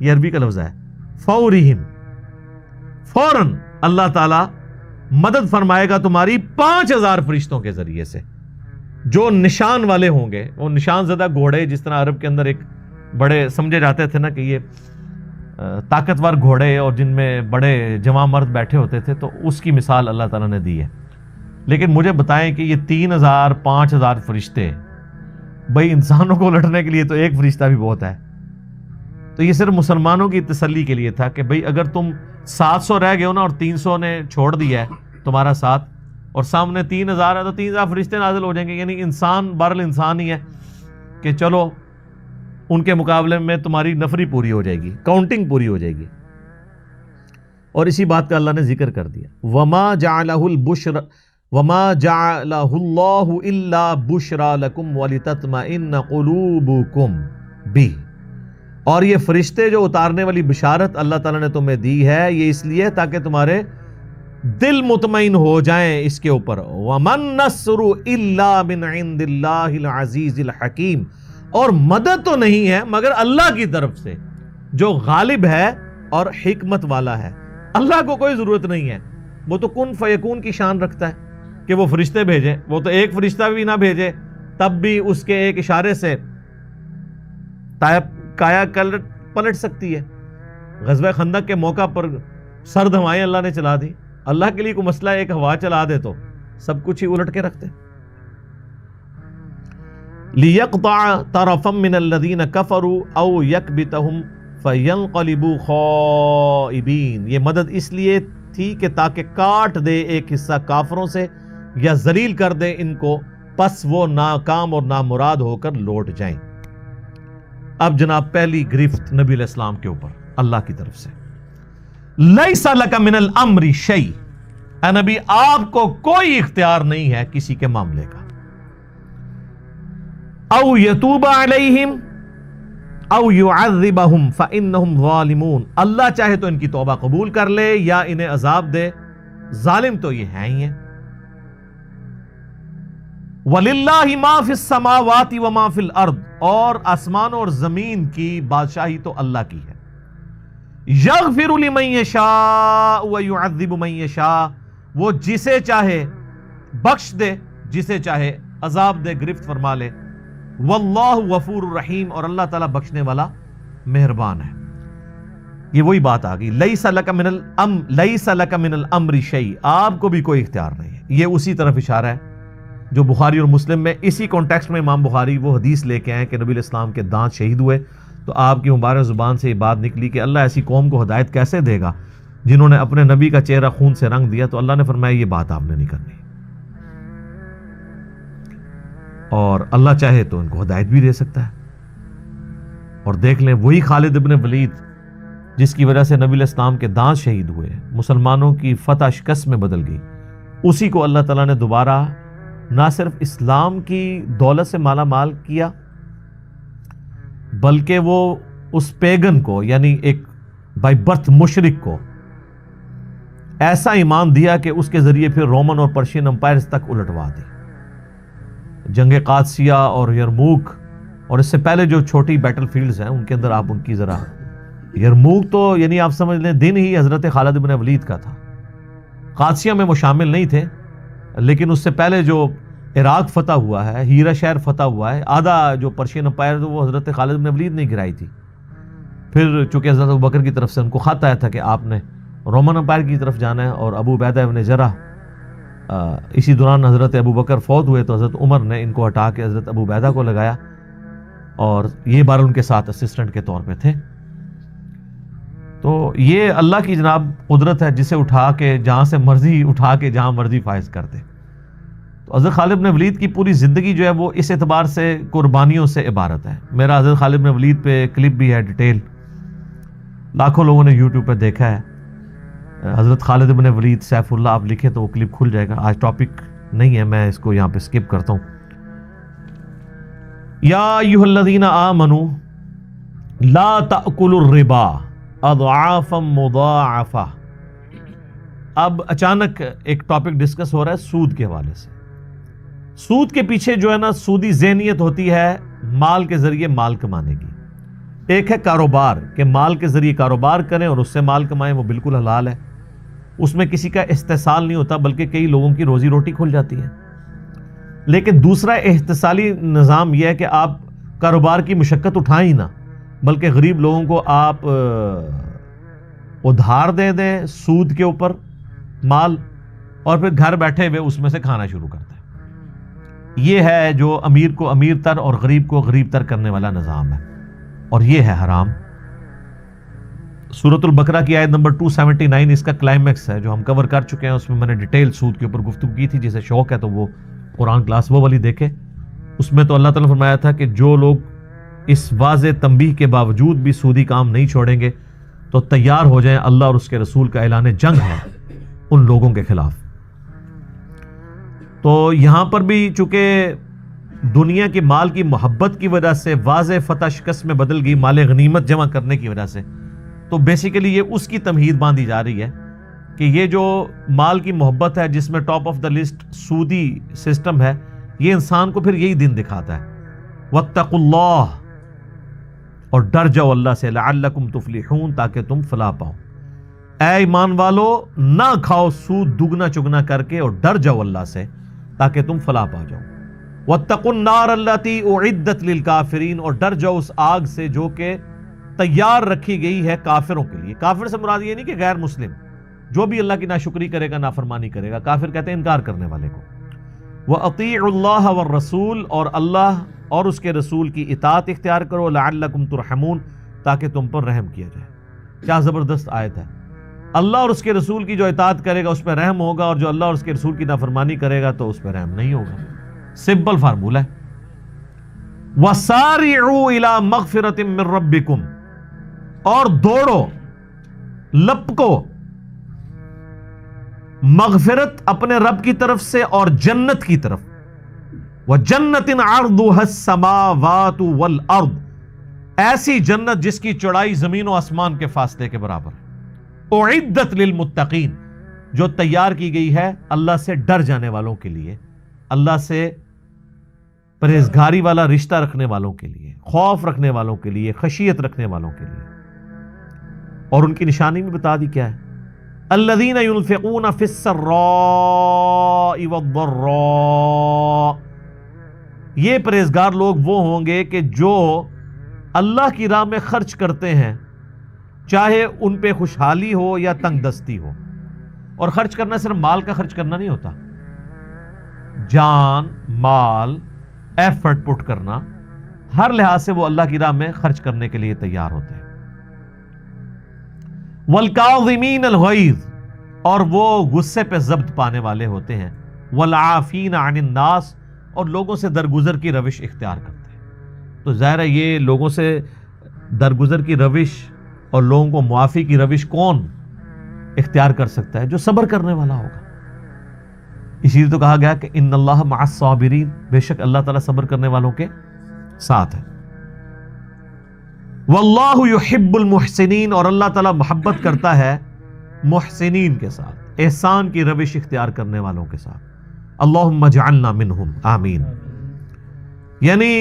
یہ عربی کا لفظ ہے، فورہم، فوراً اللہ تعالیٰ مدد فرمائے گا تمہاری 5000 فرشتوں کے ذریعے سے، جو نشان والے ہوں گے، وہ نشان زدہ گھوڑے، جس طرح عرب کے اندر ایک بڑے سمجھے جاتے تھے نا کہ یہ طاقتور گھوڑے اور جن میں بڑے جوان مرد بیٹھے ہوتے تھے، تو اس کی مثال اللہ تعالیٰ نے دی ہے۔ لیکن مجھے بتائیں کہ یہ 3000 5000 فرشتے، بھائی انسانوں کو لڑنے کے لیے تو ایک فرشتہ بھی بہت ہے، تو یہ صرف مسلمانوں کی تسلی کے لیے تھا کہ بھئی اگر تم 700 رہ گئے ہو نا اور 300 نے چھوڑ دیا ہے تمہارا ساتھ، اور سامنے 3000 ہے تو 3000 فرشتے نازل ہو جائیں گے، یعنی انسان بہرحال انسان ہی ہے کہ چلو ان کے مقابلے میں تمہاری نفری پوری ہو جائے گی، کاؤنٹنگ پوری ہو جائے گی۔ اور اسی بات کا اللہ نے ذکر کر دیا، وَمَا جَعَلَهُ اللَّهُ إِلَّا بُشْرَى لَكُمْ وَلِتَطْمَئِنَّ قُلُوبُكُمْ بِهِ، اور یہ فرشتے جو اتارنے والی بشارت اللہ تعالیٰ نے تمہیں دی ہے، یہ اس لیے تاکہ تمہارے دل مطمئن ہو جائیں اس کے اوپر۔ وَمَن نَّصْرُ إِلَّا مِنْ عِنْدِ اللَّهِ الْعَزِيزِ الْحَكِيمِ، اور مدد تو نہیں ہے مگر اللہ کی طرف سے جو غالب ہے اور حکمت والا ہے۔ اللہ کو کوئی ضرورت نہیں ہے، وہ تو کن فیکون کی شان رکھتا ہے کہ وہ فرشتے بھیجیں، وہ تو ایک فرشتہ بھی نہ بھیجے تب بھی اس کے ایک اشارے سے کایا پلٹ سکتی ہے۔ غزوہ خندق کے موقع پر سرد ہوائیں اللہ نے چلا دی، اللہ کے لیے کوئی مسئلہ ایک ہوا چلا دے تو سب کچھ ہی الٹ کے رکھتے۔ لِيَقْطَعَ طَرَفًا مِّنَ الَّذِينَ كَفَرُوا أَوْ يَكْبِتَهُمْ فَيَنْقَلِبُوا خَائِبِينَ، یہ مدد اس لیے تھی کہ تاکہ کاٹ دے ایک حصہ کافروں سے یا ذلیل کر دے ان کو، پس وہ ناکام اور نامراد ہو کر لوٹ جائیں۔ اب جناب پہلی گرفت نبی علیہ السلام کے اوپر اللہ کی طرف سے، لیس لک من الامر شیء، اے نبی آپ کو کوئی اختیار نہیں ہے کسی کے معاملے کا، او یتوب علیہم او یعذبہم فانہم ظالمون، اللہ چاہے تو ان کی توبہ قبول کر لے یا انہیں عذاب دے، ظالم تو یہ ہیں ہی ہیں۔ وَلِلَّهِ مَا فِي السَّمَاوَاتِ وَمَا فِي الْأَرْضِ، اور آسمانوں اور زمین کی بادشاہی تو اللہ کی ہے۔ يَغْفِرُ لِمَن يَشَاءُ وَيُعَذِّبُ مَن يَشَاءُ، وہ جسے چاہے بخش دے، جسے چاہے عذاب دے، گرفت فرما لے۔ وَاللَّهُ غَفُورٌ رَحِيمٌ، اور اللہ تعالیٰ بخشنے والا مہربان ہے۔ یہ وہی بات آ گئی، لیس لک من الامر شیء، آپ کو بھی کوئی اختیار نہیں ہے۔ یہ اسی طرف اشارہ ہے جو بخاری اور مسلم میں اسی کانٹیکسٹ میں امام بخاری وہ حدیث لے کے آئے کہ نبی علیہ السلام کے دانت شہید ہوئے، تو آپ کی مبارک زبان سے یہ بات نکلی کہ اللہ ایسی قوم کو ہدایت کیسے دے گا جنہوں نے اپنے نبی کا چہرہ خون سے رنگ دیا؟ تو اللہ نے فرمایا یہ بات آپ نے نہیں کرنی، اور اللہ چاہے تو ان کو ہدایت بھی دے سکتا ہے۔ اور دیکھ لیں وہی خالد ابن ولید جس کی وجہ سے نبی علیہ السلام کے دانت شہید ہوئے، مسلمانوں کی فتح شکست میں بدل گئی، اسی کو اللہ تعالیٰ نے دوبارہ نہ صرف اسلام کی دولت سے مالا مال کیا، بلکہ وہ اس پیگن کو، یعنی ایک بائی برتھ مشرک کو ایسا ایمان دیا کہ اس کے ذریعے پھر رومن اور پرشین امپائرز تک الٹوا دی۔ جنگ قادسیہ اور یرموک، اور اس سے پہلے جو چھوٹی بیٹل فیلڈز ہیں ان کے اندر آپ ان کی ذرا، یرموک تو یعنی آپ سمجھ لیں دن ہی حضرت خالد بن ولید کا تھا، قادسیہ میں وہ شامل نہیں تھے، لیکن اس سے پہلے جو عراق فتح ہوا ہے، ہیرا شہر فتح ہوا ہے، آدھا جو پرشین امپائر وہ حضرت خالد بن ولید نے گرائی تھی۔ پھر چونکہ حضرت ابوبکر کی طرف سے ان کو خط آیا تھا کہ آپ نے رومن امپائر کی طرف جانا ہے، اور ابو عبیدہ ابن جرح اسی دوران حضرت ابوبکر فوت ہوئے تو حضرت عمر نے ان کو ہٹا کے حضرت ابو عبیدہ کو لگایا، اور یہ بار ان کے ساتھ اسسٹنٹ کے طور پہ تھے۔ تو یہ اللہ کی جناب قدرت ہے جسے اٹھا کے جہاں سے مرضی اٹھا کے جہاں مرضی فائز کر دے۔ تو حضرت خالد بن ولید کی پوری زندگی جو ہے وہ اس اعتبار سے قربانیوں سے عبارت ہے۔ میرا حضرت خالد بن ولید پہ کلپ بھی ہے، ڈیٹیل لاکھوں لوگوں نے یوٹیوب پہ دیکھا ہے۔ حضرت خالد بن ولید سیف اللہ آپ لکھیں تو وہ کلپ کھل جائے گا۔ آج ٹاپک نہیں ہے، میں اس کو یہاں پہ سکپ کرتا ہوں۔ یا ایھا الذین آمنوا لا تأکلوا الربا اضعافا مضاعفہ۔ اب اچانک ایک ٹاپک ڈسکس ہو رہا ہے سود کے حوالے سے۔ سود کے پیچھے جو ہے نا سودی ذہنیت ہوتی ہے مال کے ذریعے مال کمانے کی۔ ایک ہے کاروبار کہ مال کے ذریعے کاروبار کریں اور اس سے مال کمائیں، وہ بالکل حلال ہے، اس میں کسی کا استحصال نہیں ہوتا بلکہ کئی لوگوں کی روزی روٹی کھل جاتی ہے۔ لیکن دوسرا احتسالی نظام یہ ہے کہ آپ کاروبار کی مشقت اٹھائیں ہی نہ، بلکہ غریب لوگوں کو آپ ادھار دے دیں سود کے اوپر مال، اور پھر گھر بیٹھے ہوئے اس میں سے کھانا شروع کرتے ہیں۔ یہ ہے جو امیر کو امیر تر اور غریب کو غریب تر کرنے والا نظام ہے، اور یہ ہے حرام۔ سورۃ البقرہ کی آیت نمبر 279 اس کا کلائمیکس ہے جو ہم کور کر چکے ہیں، اس میں میں نے ڈیٹیل سود کے اوپر گفتگو کی تھی، جسے شوق ہے تو وہ قرآن کلاس وہ والی دیکھے۔ اس میں تو اللہ تعالیٰ نے فرمایا تھا کہ جو لوگ اس واضح تنبیہ کے باوجود بھی سودی کام نہیں چھوڑیں گے تو تیار ہو جائیں، اللہ اور اس کے رسول کا اعلان جنگ ہے ان لوگوں کے خلاف۔ تو یہاں پر بھی چونکہ دنیا کی مال کی محبت کی وجہ سے واضح فتح شکست میں بدل گئی مال غنیمت جمع کرنے کی وجہ سے، تو بیسیکلی یہ اس کی تمہید باندھی جا رہی ہے کہ یہ جو مال کی محبت ہے جس میں ٹاپ آف دا لسٹ سودی سسٹم ہے، یہ انسان کو پھر یہی دن دکھاتا ہے واتقوا اللہ، اور ڈر جاؤ اللہ سے لعلکم تفلحون، تاکہ تم فلاح پاؤ۔ اے ایمان والو نہ کھاؤ سود دگنا چگنا کر کے، اور ڈر جاؤ اللہ سے تاکہ تم فلاح پا جاؤ۔ واتقوا النار التي اعدت للکافرین، اور ڈر جاؤ اس آگ سے جو کہ تیار رکھی گئی ہے کافروں کے لیے۔ کافر سے مراد یہ نہیں کہ غیر مسلم، جو بھی اللہ کی ناشکری کرے گا نافرمانی کرے گا، کافر کہتے ہیں انکار کرنے والے کو۔ وَأَطِيعُوا اللَّهَ وَالرَّسُولَ، اور اللہ اور اس کے رسول کی اطاعت اختیار کرو، لعلکم ترحمون، تاکہ تم پر رحم کیا جائے۔ کیا زبردست آیت ہے۔ اللہ اور اس کے رسول کی جو اطاعت کرے گا اس پہ رحم ہوگا، اور جو اللہ اور اس کے رسول کی نافرمانی کرے گا تو اس پہ رحم نہیں ہوگا۔ سمپل فارمولہ ہے۔ وَسَارِعُوا إِلَى مَغْفِرَةٍ مِّن رَبِّكُمْ، اور دوڑو لپکو مغفرت اپنے رب کی طرف سے اور جنت کی طرف۔ وَجَنَّةٍ عَرْضُهَا السَّمَاوَاتُ وَالْأَرْضُ، ایسی جنت جس کی چوڑائی زمین و آسمان کے فاصلے کے برابر ہے۔ اعدت للمتقین، جو تیار کی گئی ہے اللہ سے ڈر جانے والوں کے لیے، اللہ سے پرہیزگاری والا رشتہ رکھنے والوں کے لیے، خوف رکھنے والوں کے لیے، خشیت رکھنے والوں کے لیے۔ اور ان کی نشانی بھی بتا دی کیا ہے؟ الذین ينفقون فی السراء والضراء، یہ پرہیزگار لوگ وہ ہوں گے کہ جو اللہ کی راہ میں خرچ کرتے ہیں، چاہے ان پہ خوشحالی ہو یا تنگ دستی ہو۔ اور خرچ کرنا صرف مال کا خرچ کرنا نہیں ہوتا، جان مال ایفرٹ پٹ کرنا، ہر لحاظ سے وہ اللہ کی راہ میں خرچ کرنے کے لیے تیار ہوتے ہیں۔ والکاظمین الغیظ، اور وہ غصے پہ ضبط پانے والے ہوتے ہیں۔ والعافین عن الناس، اور لوگوں سے درگزر کی روش اختیار کرتے ہیں۔ تو ظاہر ہے یہ لوگوں سے درگزر کی روش اور لوگوں کو معافی کی روش کون اختیار کر سکتا ہے؟ جو صبر کرنے والا ہوگا۔ اسی لیے تو کہا گیا کہ ان اللہ مع الصابرین، بے شک اللہ تعالیٰ صبر کرنے والوں کے ساتھ ہے۔ واللہ یحب المحسنین، اور اللہ تعالیٰ محبت کرتا ہے محسنین کے ساتھ، احسان کی روش اختیار کرنے والوں کے ساتھ۔ اللہم اجعلنا منہم، آمین۔ یعنی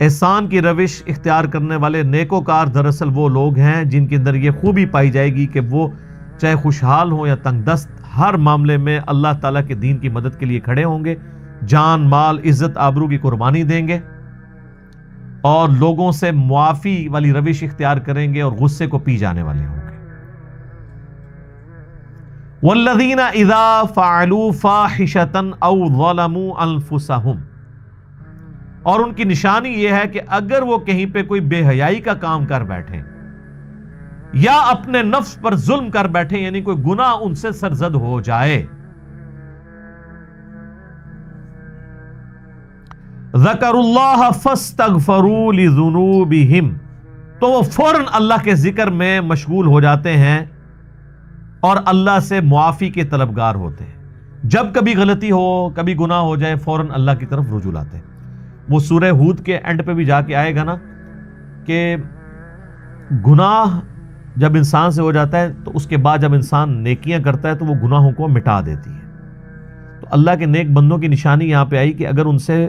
احسان کی روش اختیار کرنے والے نیکوکار دراصل وہ لوگ ہیں جن کے اندر یہ خوبی پائی جائے گی کہ وہ چاہے خوشحال ہوں یا تنگ دست، ہر معاملے میں اللہ تعالیٰ کے دین کی مدد کے لیے کھڑے ہوں گے، جان مال عزت آبرو کی قربانی دیں گے، اور لوگوں سے معافی والی روش اختیار کریں گے اور غصے کو پی جانے والے ہوں گے۔ والذین اذا فعلوا فاحشۃ او ظلموا انفسہم، اور ان کی نشانی یہ ہے کہ اگر وہ کہیں پہ کوئی بے حیائی کا کام کر بیٹھیں یا اپنے نفس پر ظلم کر بیٹھیں، یعنی کوئی گناہ ان سے سرزد ہو جائے، ذکروا اللہ فاستغفروا لذنوبہم، تو وہ فوراً اللہ کے ذکر میں مشغول ہو جاتے ہیں اور اللہ سے معافی کے طلبگار ہوتے ہیں۔ جب کبھی غلطی ہو، کبھی گناہ ہو جائے، فوراً اللہ کی طرف رجوع لاتے ہیں۔ وہ سورہ ہود کے اینڈ پہ بھی جا کے آئے گا نا کہ گناہ جب انسان سے ہو جاتا ہے تو اس کے بعد جب انسان نیکیاں کرتا ہے تو وہ گناہوں کو مٹا دیتی ہے۔ تو اللہ کے نیک بندوں کی نشانی یہاں پہ آئی کہ اگر ان سے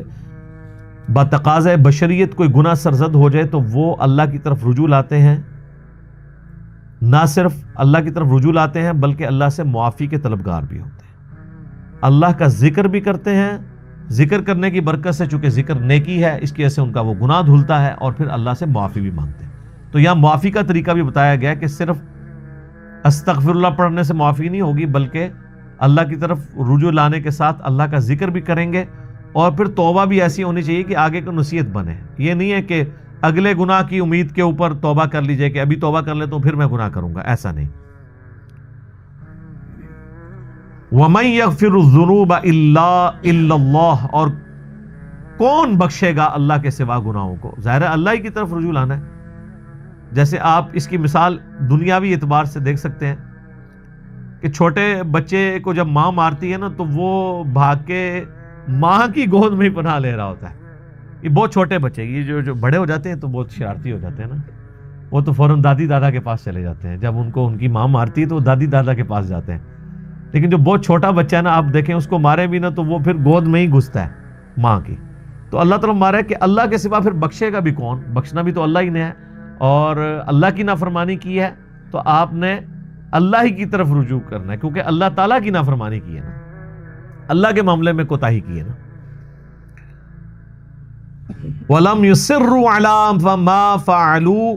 بتقاضۂ بشریت کوئی گناہ سرزد ہو جائے تو وہ اللہ کی طرف رجوع لاتے ہیں، نہ صرف اللہ کی طرف رجوع لاتے ہیں بلکہ اللہ سے معافی کے طلبگار بھی ہوتے ہیں، اللہ کا ذکر بھی کرتے ہیں۔ ذکر کرنے کی برکت سے چونکہ ذکر نیکی ہے، اس کی وجہ سے ان کا وہ گناہ دھلتا ہے، اور پھر اللہ سے معافی بھی مانگتے ہیں۔ تو یہاں معافی کا طریقہ بھی بتایا گیا کہ صرف استغفر اللہ پڑھنے سے معافی نہیں ہوگی، بلکہ اللہ کی طرف رجوع لانے کے ساتھ اللہ کا ذکر بھی کریں گے، اور پھر توبہ بھی ایسی ہونی چاہیے کہ آگے کو نصیحت بنے۔ یہ نہیں ہے کہ اگلے گناہ کی امید کے اوپر توبہ کر لیجئے کہ ابھی توبہ کر لے تو پھر میں گناہ کروں گا، ایسا نہیں۔ وَمَن يَغْفِرُ الذُّنُوبَ إِلَّا اللَّهُ، اور کون بخشے گا اللہ کے سوا گناہوں کو؟ ظاہر ہے اللہ ہی کی طرف رجوع لانا ہے۔ جیسے آپ اس کی مثال دنیاوی اعتبار سے دیکھ سکتے ہیں کہ چھوٹے بچے کو جب ماں مارتی ہے نا تو وہ بھاگ کے ماں کی گود میں ہی پناہ لے رہا ہوتا ہے۔ یہ بہت چھوٹے بچے، یہ جو بڑے ہو جاتے ہیں تو بہت شرارتی ہو جاتے ہیں نا، وہ تو فوراً دادی دادا کے پاس چلے جاتے ہیں۔ جب ان کو ان کی ماں مارتی ہے تو وہ دادی دادا کے پاس جاتے ہیں، لیکن جو بہت چھوٹا بچہ ہے نا، آپ دیکھیں اس کو مارے بھی نا تو وہ پھر گود میں ہی گھستا ہے ماں کی۔ تو اللہ تعالیٰ مارے کہ اللہ کے سوا پھر بخشے گا بھی کون؟ بخشنا بھی تو اللہ ہی نے ہے، اور اللہ کی نافرمانی کی ہے تو آپ نے اللہ ہی کی طرف رجوع کرنا ہے، کیونکہ اللہ تعالیٰ کی نافرمانی کی ہے نا، اللہ کے معاملے میں کوتاہی کی ہے نا۔ وَلَمْ يُصِرُّوا عَلَىٰ مَا فَعَلُوا،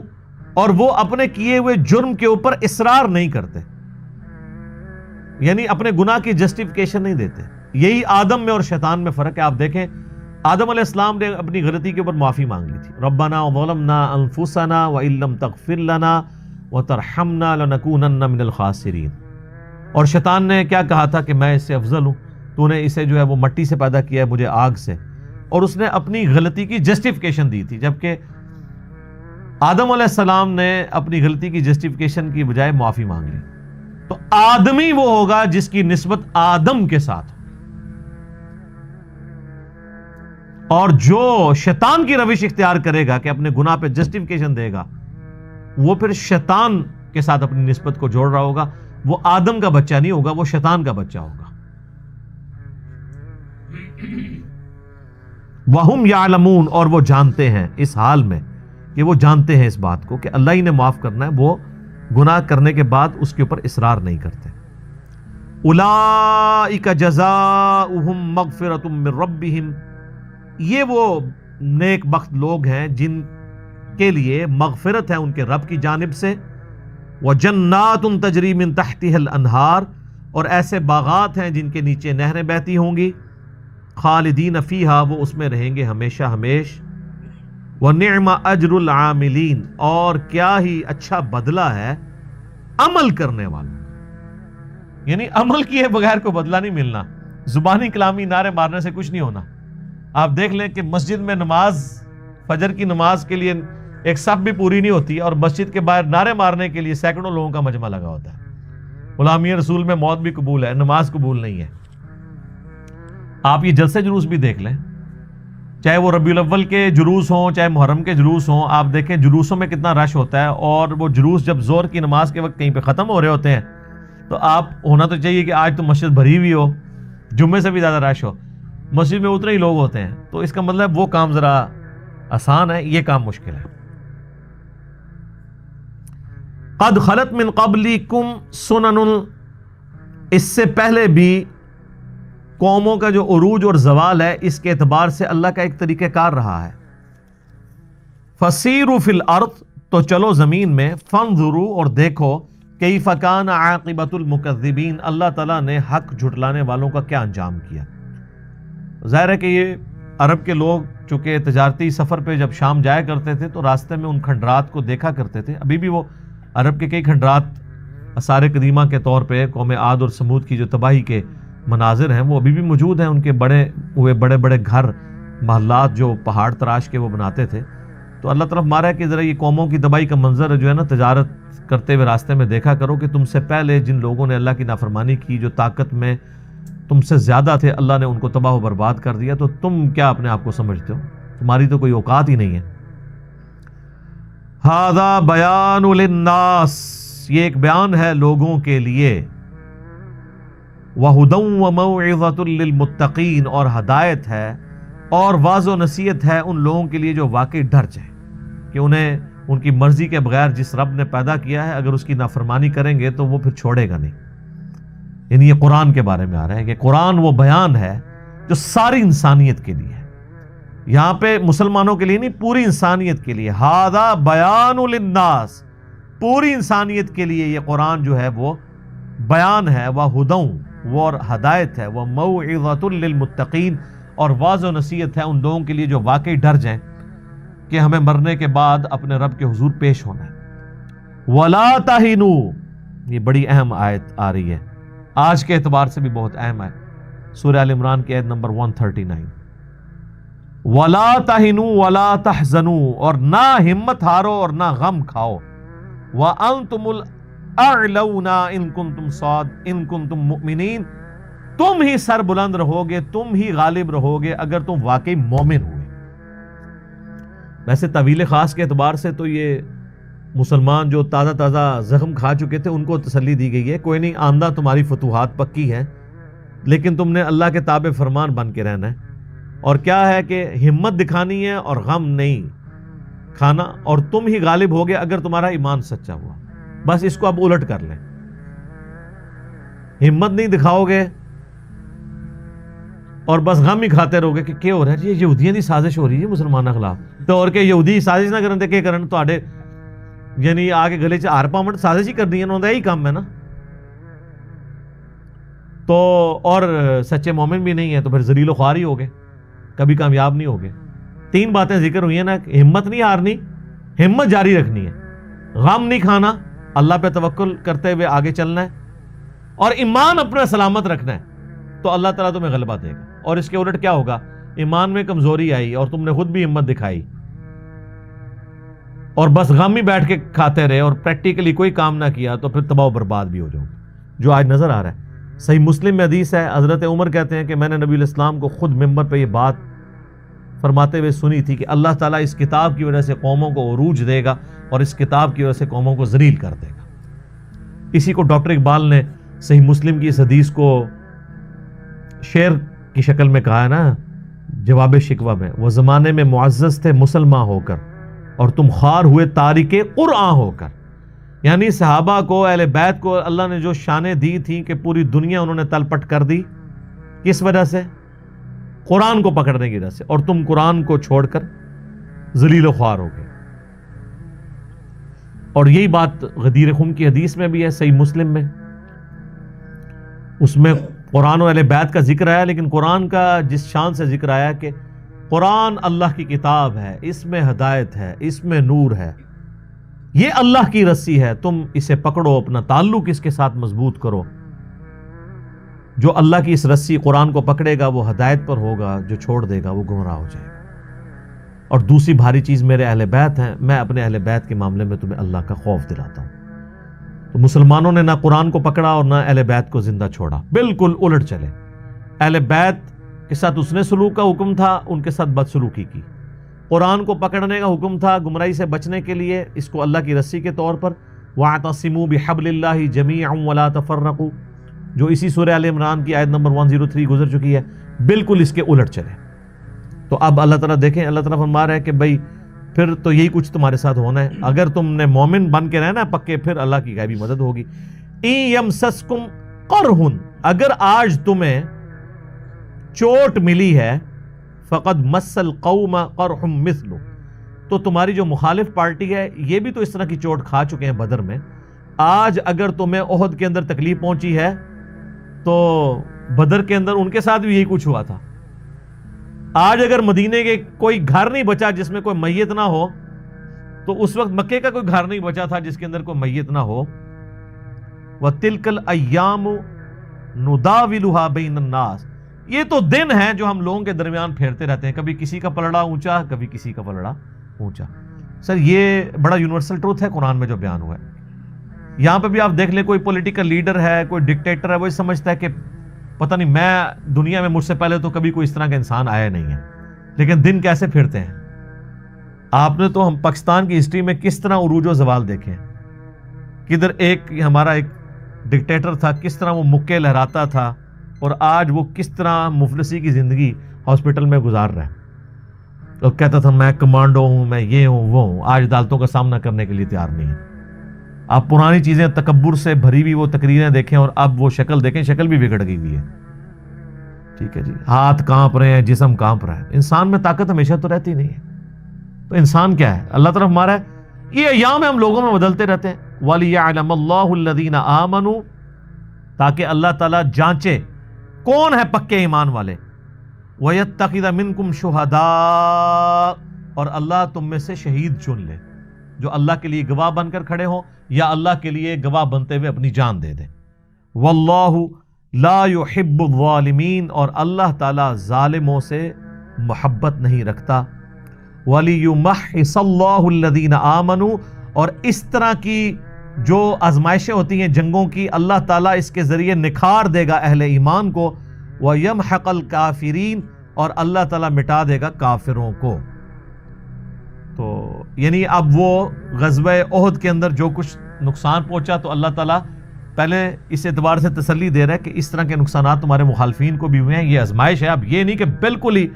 اور وہ اپنے کیے ہوئے جرم کے اوپر اصرار نہیں کرتے، یعنی اپنے گناہ کی جسٹیفیکیشن نہیں دیتے۔ یہی آدم میں اور شیطان میں فرق ہے۔ آپ دیکھیں آدم علیہ السلام نے اپنی غلطی کے اوپر معافی مانگ لی تھی، ربنا ظلمنا انفسنا وان لم تغفر لنا وترحمنا لنکونن من الخاسرین، اور شیطان نے کیا کہا تھا کہ میں اس سے افضل ہوں، تو نے اسے جو ہے وہ مٹی سے پیدا کیا ہے، مجھے آگ سے، اور اس نے اپنی غلطی کی جسٹیفیکیشن دی تھی، جبکہ آدم علیہ السلام نے اپنی غلطی کی جسٹیفیکیشن کی بجائے معافی مانگ لی۔ تو آدمی وہ ہوگا جس کی نسبت آدم کے ساتھ، اور جو شیطان کی روش اختیار کرے گا کہ اپنے گناہ پہ جسٹیفیکیشن دے گا، وہ پھر شیطان کے ساتھ اپنی نسبت کو جوڑ رہا ہوگا، وہ آدم کا بچہ نہیں ہوگا، وہ شیطان کا بچہ ہوگا۔ وَهُمْ يَعْلَمُونَ، اور وہ جانتے ہیں، اس حال میں کہ وہ جانتے ہیں اس بات کو کہ اللہ ہی نے معاف کرنا ہے، وہ گناہ کرنے کے بعد اس کے اوپر اصرار نہیں کرتے۔ اولئک جزاؤہم مغفرۃ من ربہم، یہ وہ نیک بخت لوگ ہیں جن کے لیے مغفرت ہے ان کے رب کی جانب سے، وجنات تجری من تحتها الانہار، اور ایسے باغات ہیں جن کے نیچے نہریں بہتی ہوں گی، خالدین فیہا، وہ اس میں رہیں گے ہمیشہ ہمیش، وَنِعْمَ أَجْرُ الْعَامِلِينَ، اور کیا ہی اچھا بدلہ ہے عمل کرنے والوں، یعنی عمل کیے بغیر کو بدلہ نہیں ملنا، زبانی کلامی نعرے مارنے سے کچھ نہیں ہونا۔ آپ دیکھ لیں کہ مسجد میں نماز، فجر کی نماز کے لیے ایک صف بھی پوری نہیں ہوتی اور مسجد کے باہر نعرے مارنے کے لیے سینکڑوں لوگوں کا مجمع لگا ہوتا ہے۔ غلامی رسول میں موت بھی قبول ہے، نماز قبول نہیں ہے۔ آپ یہ جلسے جلوس بھی دیکھ لیں، چاہے وہ ربیع الاول کے جلوس ہوں، چاہے محرم کے جلوس ہوں، آپ دیکھیں جلوسوں میں کتنا رش ہوتا ہے، اور وہ جلوس جب زور کی نماز کے وقت کہیں پہ ختم ہو رہے ہوتے ہیں تو آپ ہونا تو چاہیے کہ آج تو مسجد بھری ہوئی ہو، جمعے سے بھی زیادہ رش ہو، مسجد میں اتنے ہی لوگ ہوتے ہیں، تو اس کا مطلب وہ کام ذرا آسان ہے، یہ کام مشکل ہے۔ قد خلت من قبلکم سنن، اس سے پہلے بھی قوموں کا جو عروج اور زوال ہے اس کے اعتبار سے اللہ کا ایک طریقہ کار رہا ہے۔ فسیروا فی الارض، تو چلو زمین میں، فانظروا، اور دیکھو، کیف کان عاقبۃ المکذبین، اللہ تعالیٰ نے حق جھٹلانے والوں کا کیا انجام کیا۔ ظاہر ہے کہ یہ عرب کے لوگ چونکہ تجارتی سفر پہ جب شام جایا کرتے تھے تو راستے میں ان کھنڈرات کو دیکھا کرتے تھے، ابھی بھی وہ عرب کے کئی کھنڈرات آثار قدیمہ کے طور پہ قوم عاد اور سمود کی جو تباہی کے مناظر ہیں وہ ابھی بھی موجود ہیں، ان کے بڑے ہوئے بڑے بڑے گھر، محلات جو پہاڑ تراش کے وہ بناتے تھے۔ تو اللہ طرف مارا ہے کہ ذرا یہ قوموں کی تباہی کا منظر جو ہے نا تجارت کرتے ہوئے راستے میں دیکھا کرو کہ تم سے پہلے جن لوگوں نے اللہ کی نافرمانی کی، جو طاقت میں تم سے زیادہ تھے، اللہ نے ان کو تباہ و برباد کر دیا، تو تم کیا اپنے آپ کو سمجھتے ہو؟ تمہاری تو کوئی اوقات ہی نہیں ہے۔ ھذا بیان للناس، یہ ایک بیان ہے لوگوں کے لیے، وَھُدًى وَمَوْعِظَةٌ لِّلْمُتَّقِينَ، اور ہدایت ہے اور واعظ و نصیحت ہے ان لوگوں کے لیے جو واقعی ڈر جائیں کہ انہیں ان کی مرضی کے بغیر جس رب نے پیدا کیا ہے اگر اس کی نافرمانی کریں گے تو وہ پھر چھوڑے گا نہیں۔ یعنی یہ قرآن کے بارے میں آ رہا ہے کہ قرآن وہ بیان ہے جو ساری انسانیت کے لیے ہے، یہاں پہ مسلمانوں کے لیے نہیں، پوری انسانیت کے لیے۔ ھذا بیان للناس، پوری انسانیت کے لیے یہ قرآن جو ہے وہ بیان ہے، وَھُدًى، وہ اور ہدایت ہے، وَمَوْعِظَةٌ لِّلْمُتَّقِينَ، اور واعظ و نصیحت ہے ان لوگوں کے لیے جو واقعی ڈر جائیں کہ ہمیں مرنے کے بعد اپنے رب کے حضور پیش ہونا ہے۔ وَلَا تَهِنُوا، یہ بڑی اہم آیت آ رہی ہے، آج کے اعتبار سے بھی بہت اہم ہے، سورہ آل عمران کی آیت نمبر 139۔ وَلَا تَهِنُوا وَلَا تَحْزَنُوا، اور نہ ہمت ہارو اور نہ غم کھاؤ، وَأَنْتُمُ الْأَعْلَوْنَ إِن كُنتُم مُؤْمِنِينَ، تم ہی سر بلند رہو گے، تم ہی غالب رہو گے اگر تم واقعی مومن ہوئے۔ ویسے طویل خاص کے اعتبار سے تو یہ مسلمان جو تازہ تازہ زخم کھا چکے تھے ان کو تسلی دی گئی ہے، کوئی نہیں، آندہ تمہاری فتوحات پکی ہے، لیکن تم نے اللہ کے تابع فرمان بن کے رہنا ہے، اور کیا ہے کہ ہمت دکھانی ہے اور غم نہیں کھانا، اور تم ہی غالب ہوگے اگر تمہارا ایمان سچا ہوا۔ بس اس کو اب الٹ کر لیں، ہمت نہیں دکھاؤ گے اور بس غم ہی کھاتے رہو گے کہ کیا ہو رہا ہے جی، یہودیاں دی سازش ہو رہی ہے مسلمانوں خلاف، تو اور کہ یہودی سازش نہ کرن تے کہ کرن، تواڈے یعنی آ کے گلے چ ہار پاون، سازش ہی کرنی ہے، انہاں دا یہی کام ہے نا۔ تو اور سچے مومن بھی نہیں ہے تو پھر ذلیل و خوار ہی ہو گئے، کبھی کامیاب نہیں ہو گئے۔ تین باتیں ذکر ہوئی ہیں نا، ہمت نہیں ہارنی، ہمت جاری رکھنی ہے، غم نہیں کھانا، اللہ پہ توکل کرتے ہوئے آگے چلنا ہے، اور ایمان اپنا سلامت رکھنا ہے، تو اللہ تعالیٰ تمہیں غلبہ دے گا۔ اور اس کے الٹ کیا ہوگا، ایمان میں کمزوری آئی اور تم نے خود بھی ہمت دکھائی اور بس غم ہی بیٹھ کے کھاتے رہے اور پریکٹیکلی کوئی کام نہ کیا، تو پھر تباہ و برباد بھی ہو جاؤ، جو آج نظر آ رہا ہے۔ صحیح مسلم میں حدیث ہے، حضرت عمر کہتے ہیں کہ میں نے نبی علیہ السلام کو خود ممبر پہ یہ بات فرماتے ہوئے سنی تھی کہ اللہ تعالیٰ اس کتاب کی وجہ سے قوموں کو عروج دے گا اور اس کتاب کی وجہ سے قوموں کو ذلیل کر دے گا۔ اسی کو ڈاکٹر اقبال نے صحیح مسلم کی اس حدیث کو شعر کی شکل میں کہا ہے نا، جواب شکوہ میں، وہ زمانے میں معزز تھے مسلمان ہو کر اور تم خوار ہوئے تارک قرآن ہو کر۔ یعنی صحابہ کو، اہل بیت کو اللہ نے جو شانیں دی تھیں کہ پوری دنیا انہوں نے تلپٹ کر دی، کس وجہ سے؟ قرآن کو پکڑنے کی وجہ سے، اور تم قرآن کو چھوڑ کر ذلیل و خوار ہو گئے۔ اور یہی بات غدیر خم کی حدیث میں بھی ہے، صحیح مسلم میں، اس میں قرآن و اہل بیت کا ذکر آیا، لیکن قرآن کا جس شان سے ذکر آیا کہ قرآن اللہ کی کتاب ہے، اس میں ہدایت ہے، اس میں نور ہے، یہ اللہ کی رسی ہے، تم اسے پکڑو، اپنا تعلق اس کے ساتھ مضبوط کرو۔ جو اللہ کی اس رسی قرآن کو پکڑے گا وہ ہدایت پر ہوگا، جو چھوڑ دے گا وہ گمراہ ہو جائے گا۔ اور دوسری بھاری چیز میرے اہل بیت ہیں، میں اپنے اہل بیت کے معاملے میں تمہیں اللہ کا خوف دلاتا ہوں۔ تو مسلمانوں نے نہ قرآن کو پکڑا اور نہ اہل بیت کو زندہ چھوڑا، بالکل الٹ چلے۔ اہل بیت کے ساتھ حسن سلوک کا حکم تھا، ان کے ساتھ بدسلوکی کی۔ قرآن کو پکڑنے کا حکم تھا گمراہی سے بچنے کے لیے، اس کو اللہ کی رسی کے طور پر، وَاعْتَصِمُوا بِحَبْلِ اللَّهِ جَمِيعًا وَلَا تَفَرَّقُوا، جو اسی سورہ آل عمران کی آیت نمبر 103 گزر چکی ہے، بالکل اس کے الٹ چلے۔ تو اب اللہ تعالیٰ دیکھیں، اللہ تعالیٰ فرما رہا ہے کہ بھائی پھر تو یہی کچھ تمہارے ساتھ ہونا ہے، اگر تم نے مومن بن کے رہنا ہے پکے، پھر اللہ کی غیبی مدد ہوگی۔ اِن یمسسکم قرح، اگر آج تمہیں چوٹ ملی ہے، فقد مس القوم قرح مثلہ، تو تمہاری جو مخالف پارٹی ہے یہ بھی تو اس طرح کی چوٹ کھا چکے ہیں بدر میں۔ آج اگر تمہیں احد کے اندر تکلیف پہنچی ہے تو بدر کے اندر ان کے ساتھ بھی یہی کچھ ہوا تھا۔ آج اگر مدینے کے کوئی گھر نہیں بچا جس میں کوئی میت نہ ہو، تو اس وقت مکے کا کوئی گھر نہیں بچا تھا جس کے اندر کوئی میت نہ ہو۔ وَتِلْكَ الْأَيَّامُ نُدَاوِلُهَا بَيْنَ النَّاسِ، یہ تو دن ہیں جو ہم لوگوں کے درمیان پھیرتے رہتے ہیں، کبھی کسی کا پلڑا اونچا، کبھی کسی کا پلڑا اونچا۔ سر یہ بڑا یونیورسل ٹروتھ ہے قرآن میں جو بیان ہوا ہے۔ یہاں پہ بھی آپ دیکھ لیں، کوئی پولیٹیکل لیڈر ہے، کوئی ڈکٹیٹر ہے، وہ سمجھتا ہے کہ پتہ نہیں، میں دنیا میں مجھ سے پہلے تو کبھی کوئی اس طرح کا انسان آیا نہیں ہے، لیکن دن کیسے پھرتے ہیں۔ آپ نے تو ہم پاکستان کی ہسٹری میں کس طرح عروج و زوال دیکھے ہیں، کدھر ایک ہمارا ایک ڈکٹیٹر تھا، کس طرح وہ مکے لہراتا تھا، اور آج وہ کس طرح مفلسی کی زندگی ہاسپٹل میں گزار رہا ہے۔ تو کہتا تھا میں کمانڈو ہوں، میں یہ ہوں وہ ہوں، آج عدالتوں کا سامنا کرنے کے لیے تیار نہیں ہے۔ آپ پرانی چیزیں تکبر سے بھری ہوئی وہ تقریریں دیکھیں اور اب وہ شکل دیکھیں، شکل بھی بگڑ گئی ہوئی ہے۔ ٹھیک ہے جی، ہاتھ کانپ رہے ہیں، جسم کانپ رہا ہے۔ انسان میں طاقت ہمیشہ تو رہتی نہیں ہے، تو انسان کیا ہے؟ اللہ طرف ہمارا ہے، یہ ایام ہم لوگوں میں بدلتے رہتے ہیں۔ وَلِيَعْلَمَ اللَّهُ الَّذِينَ آمَنُوا، تاکہ اللہ تعالیٰ جانچے کون ہے پکے ایمان والے۔ وَيَتَّخِذَ مِنْكُمْ شُهَدَاءَ، اور اللہ تم میں سے شہید چن لے، جو اللہ کے لیے گواہ بن کر کھڑے ہوں یا اللہ کے لیے گواہ بنتے ہوئے اپنی جان دے دیں۔ وَاللَّهُ لَا يُحِبُّ الظَّالِمِينَ، اور اللہ تعالیٰ ظالموں سے محبت نہیں رکھتا۔ وَلِيُمَحِّصَ اللَّهُ الَّذِينَ آمَنُوا، اور اس طرح کی جو آزمائشیں ہوتی ہیں جنگوں کی، اللہ تعالیٰ اس کے ذریعے نکھار دے گا اہل ایمان کو۔ وَيَمْحَقَ الْكَافِرِينَ، اور اللہ تعالیٰ مٹا دے گا کافروں کو۔ تو یعنی اب وہ غزوہ احد کے اندر جو کچھ نقصان پہنچا، تو اللہ تعالیٰ پہلے اس اعتبار سے تسلی دے رہا ہے کہ اس طرح کے نقصانات تمہارے مخالفین کو بھی ہوئے ہیں، یہ آزمائش ہے۔ اب یہ نہیں کہ بالکل ہی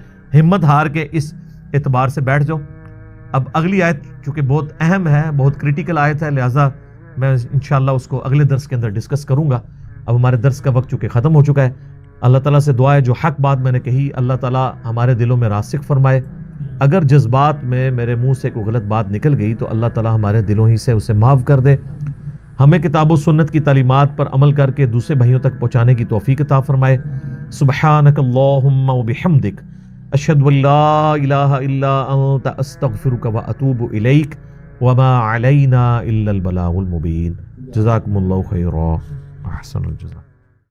ہمت ہار کے اس اعتبار سے بیٹھ جاؤ۔ اب اگلی آیت چونکہ بہت اہم ہے، بہت کریٹیکل آیت ہے، لہٰذا میں انشاءاللہ اس کو اگلے درس کے اندر ڈسکس کروں گا۔ اب ہمارے درس کا وقت چونکہ ختم ہو چکا ہے۔ اللہ تعالیٰ سے دعا ہے جو حق بات میں نے کہی اللہ تعالیٰ ہمارے دلوں میں راسخ فرمائے۔ اگر جذبات میں میرے منہ سے کوئی غلط بات نکل گئی تو اللہ تعالیٰ ہمارے دلوں ہی سے اسے معاف کر دے۔ ہمیں کتاب و سنت کی تعلیمات پر عمل کر کے دوسرے بھائیوں تک پہنچانے کی توفیق عطا فرمائے۔ سبحانک اللہم و بحمدک، اشہد ان لا الہ الا انت، استغفرک و اتوب الیک، وما علینا الا البلاغ المبین۔ جزاکم اللہ خیرا، احسن الجزاء۔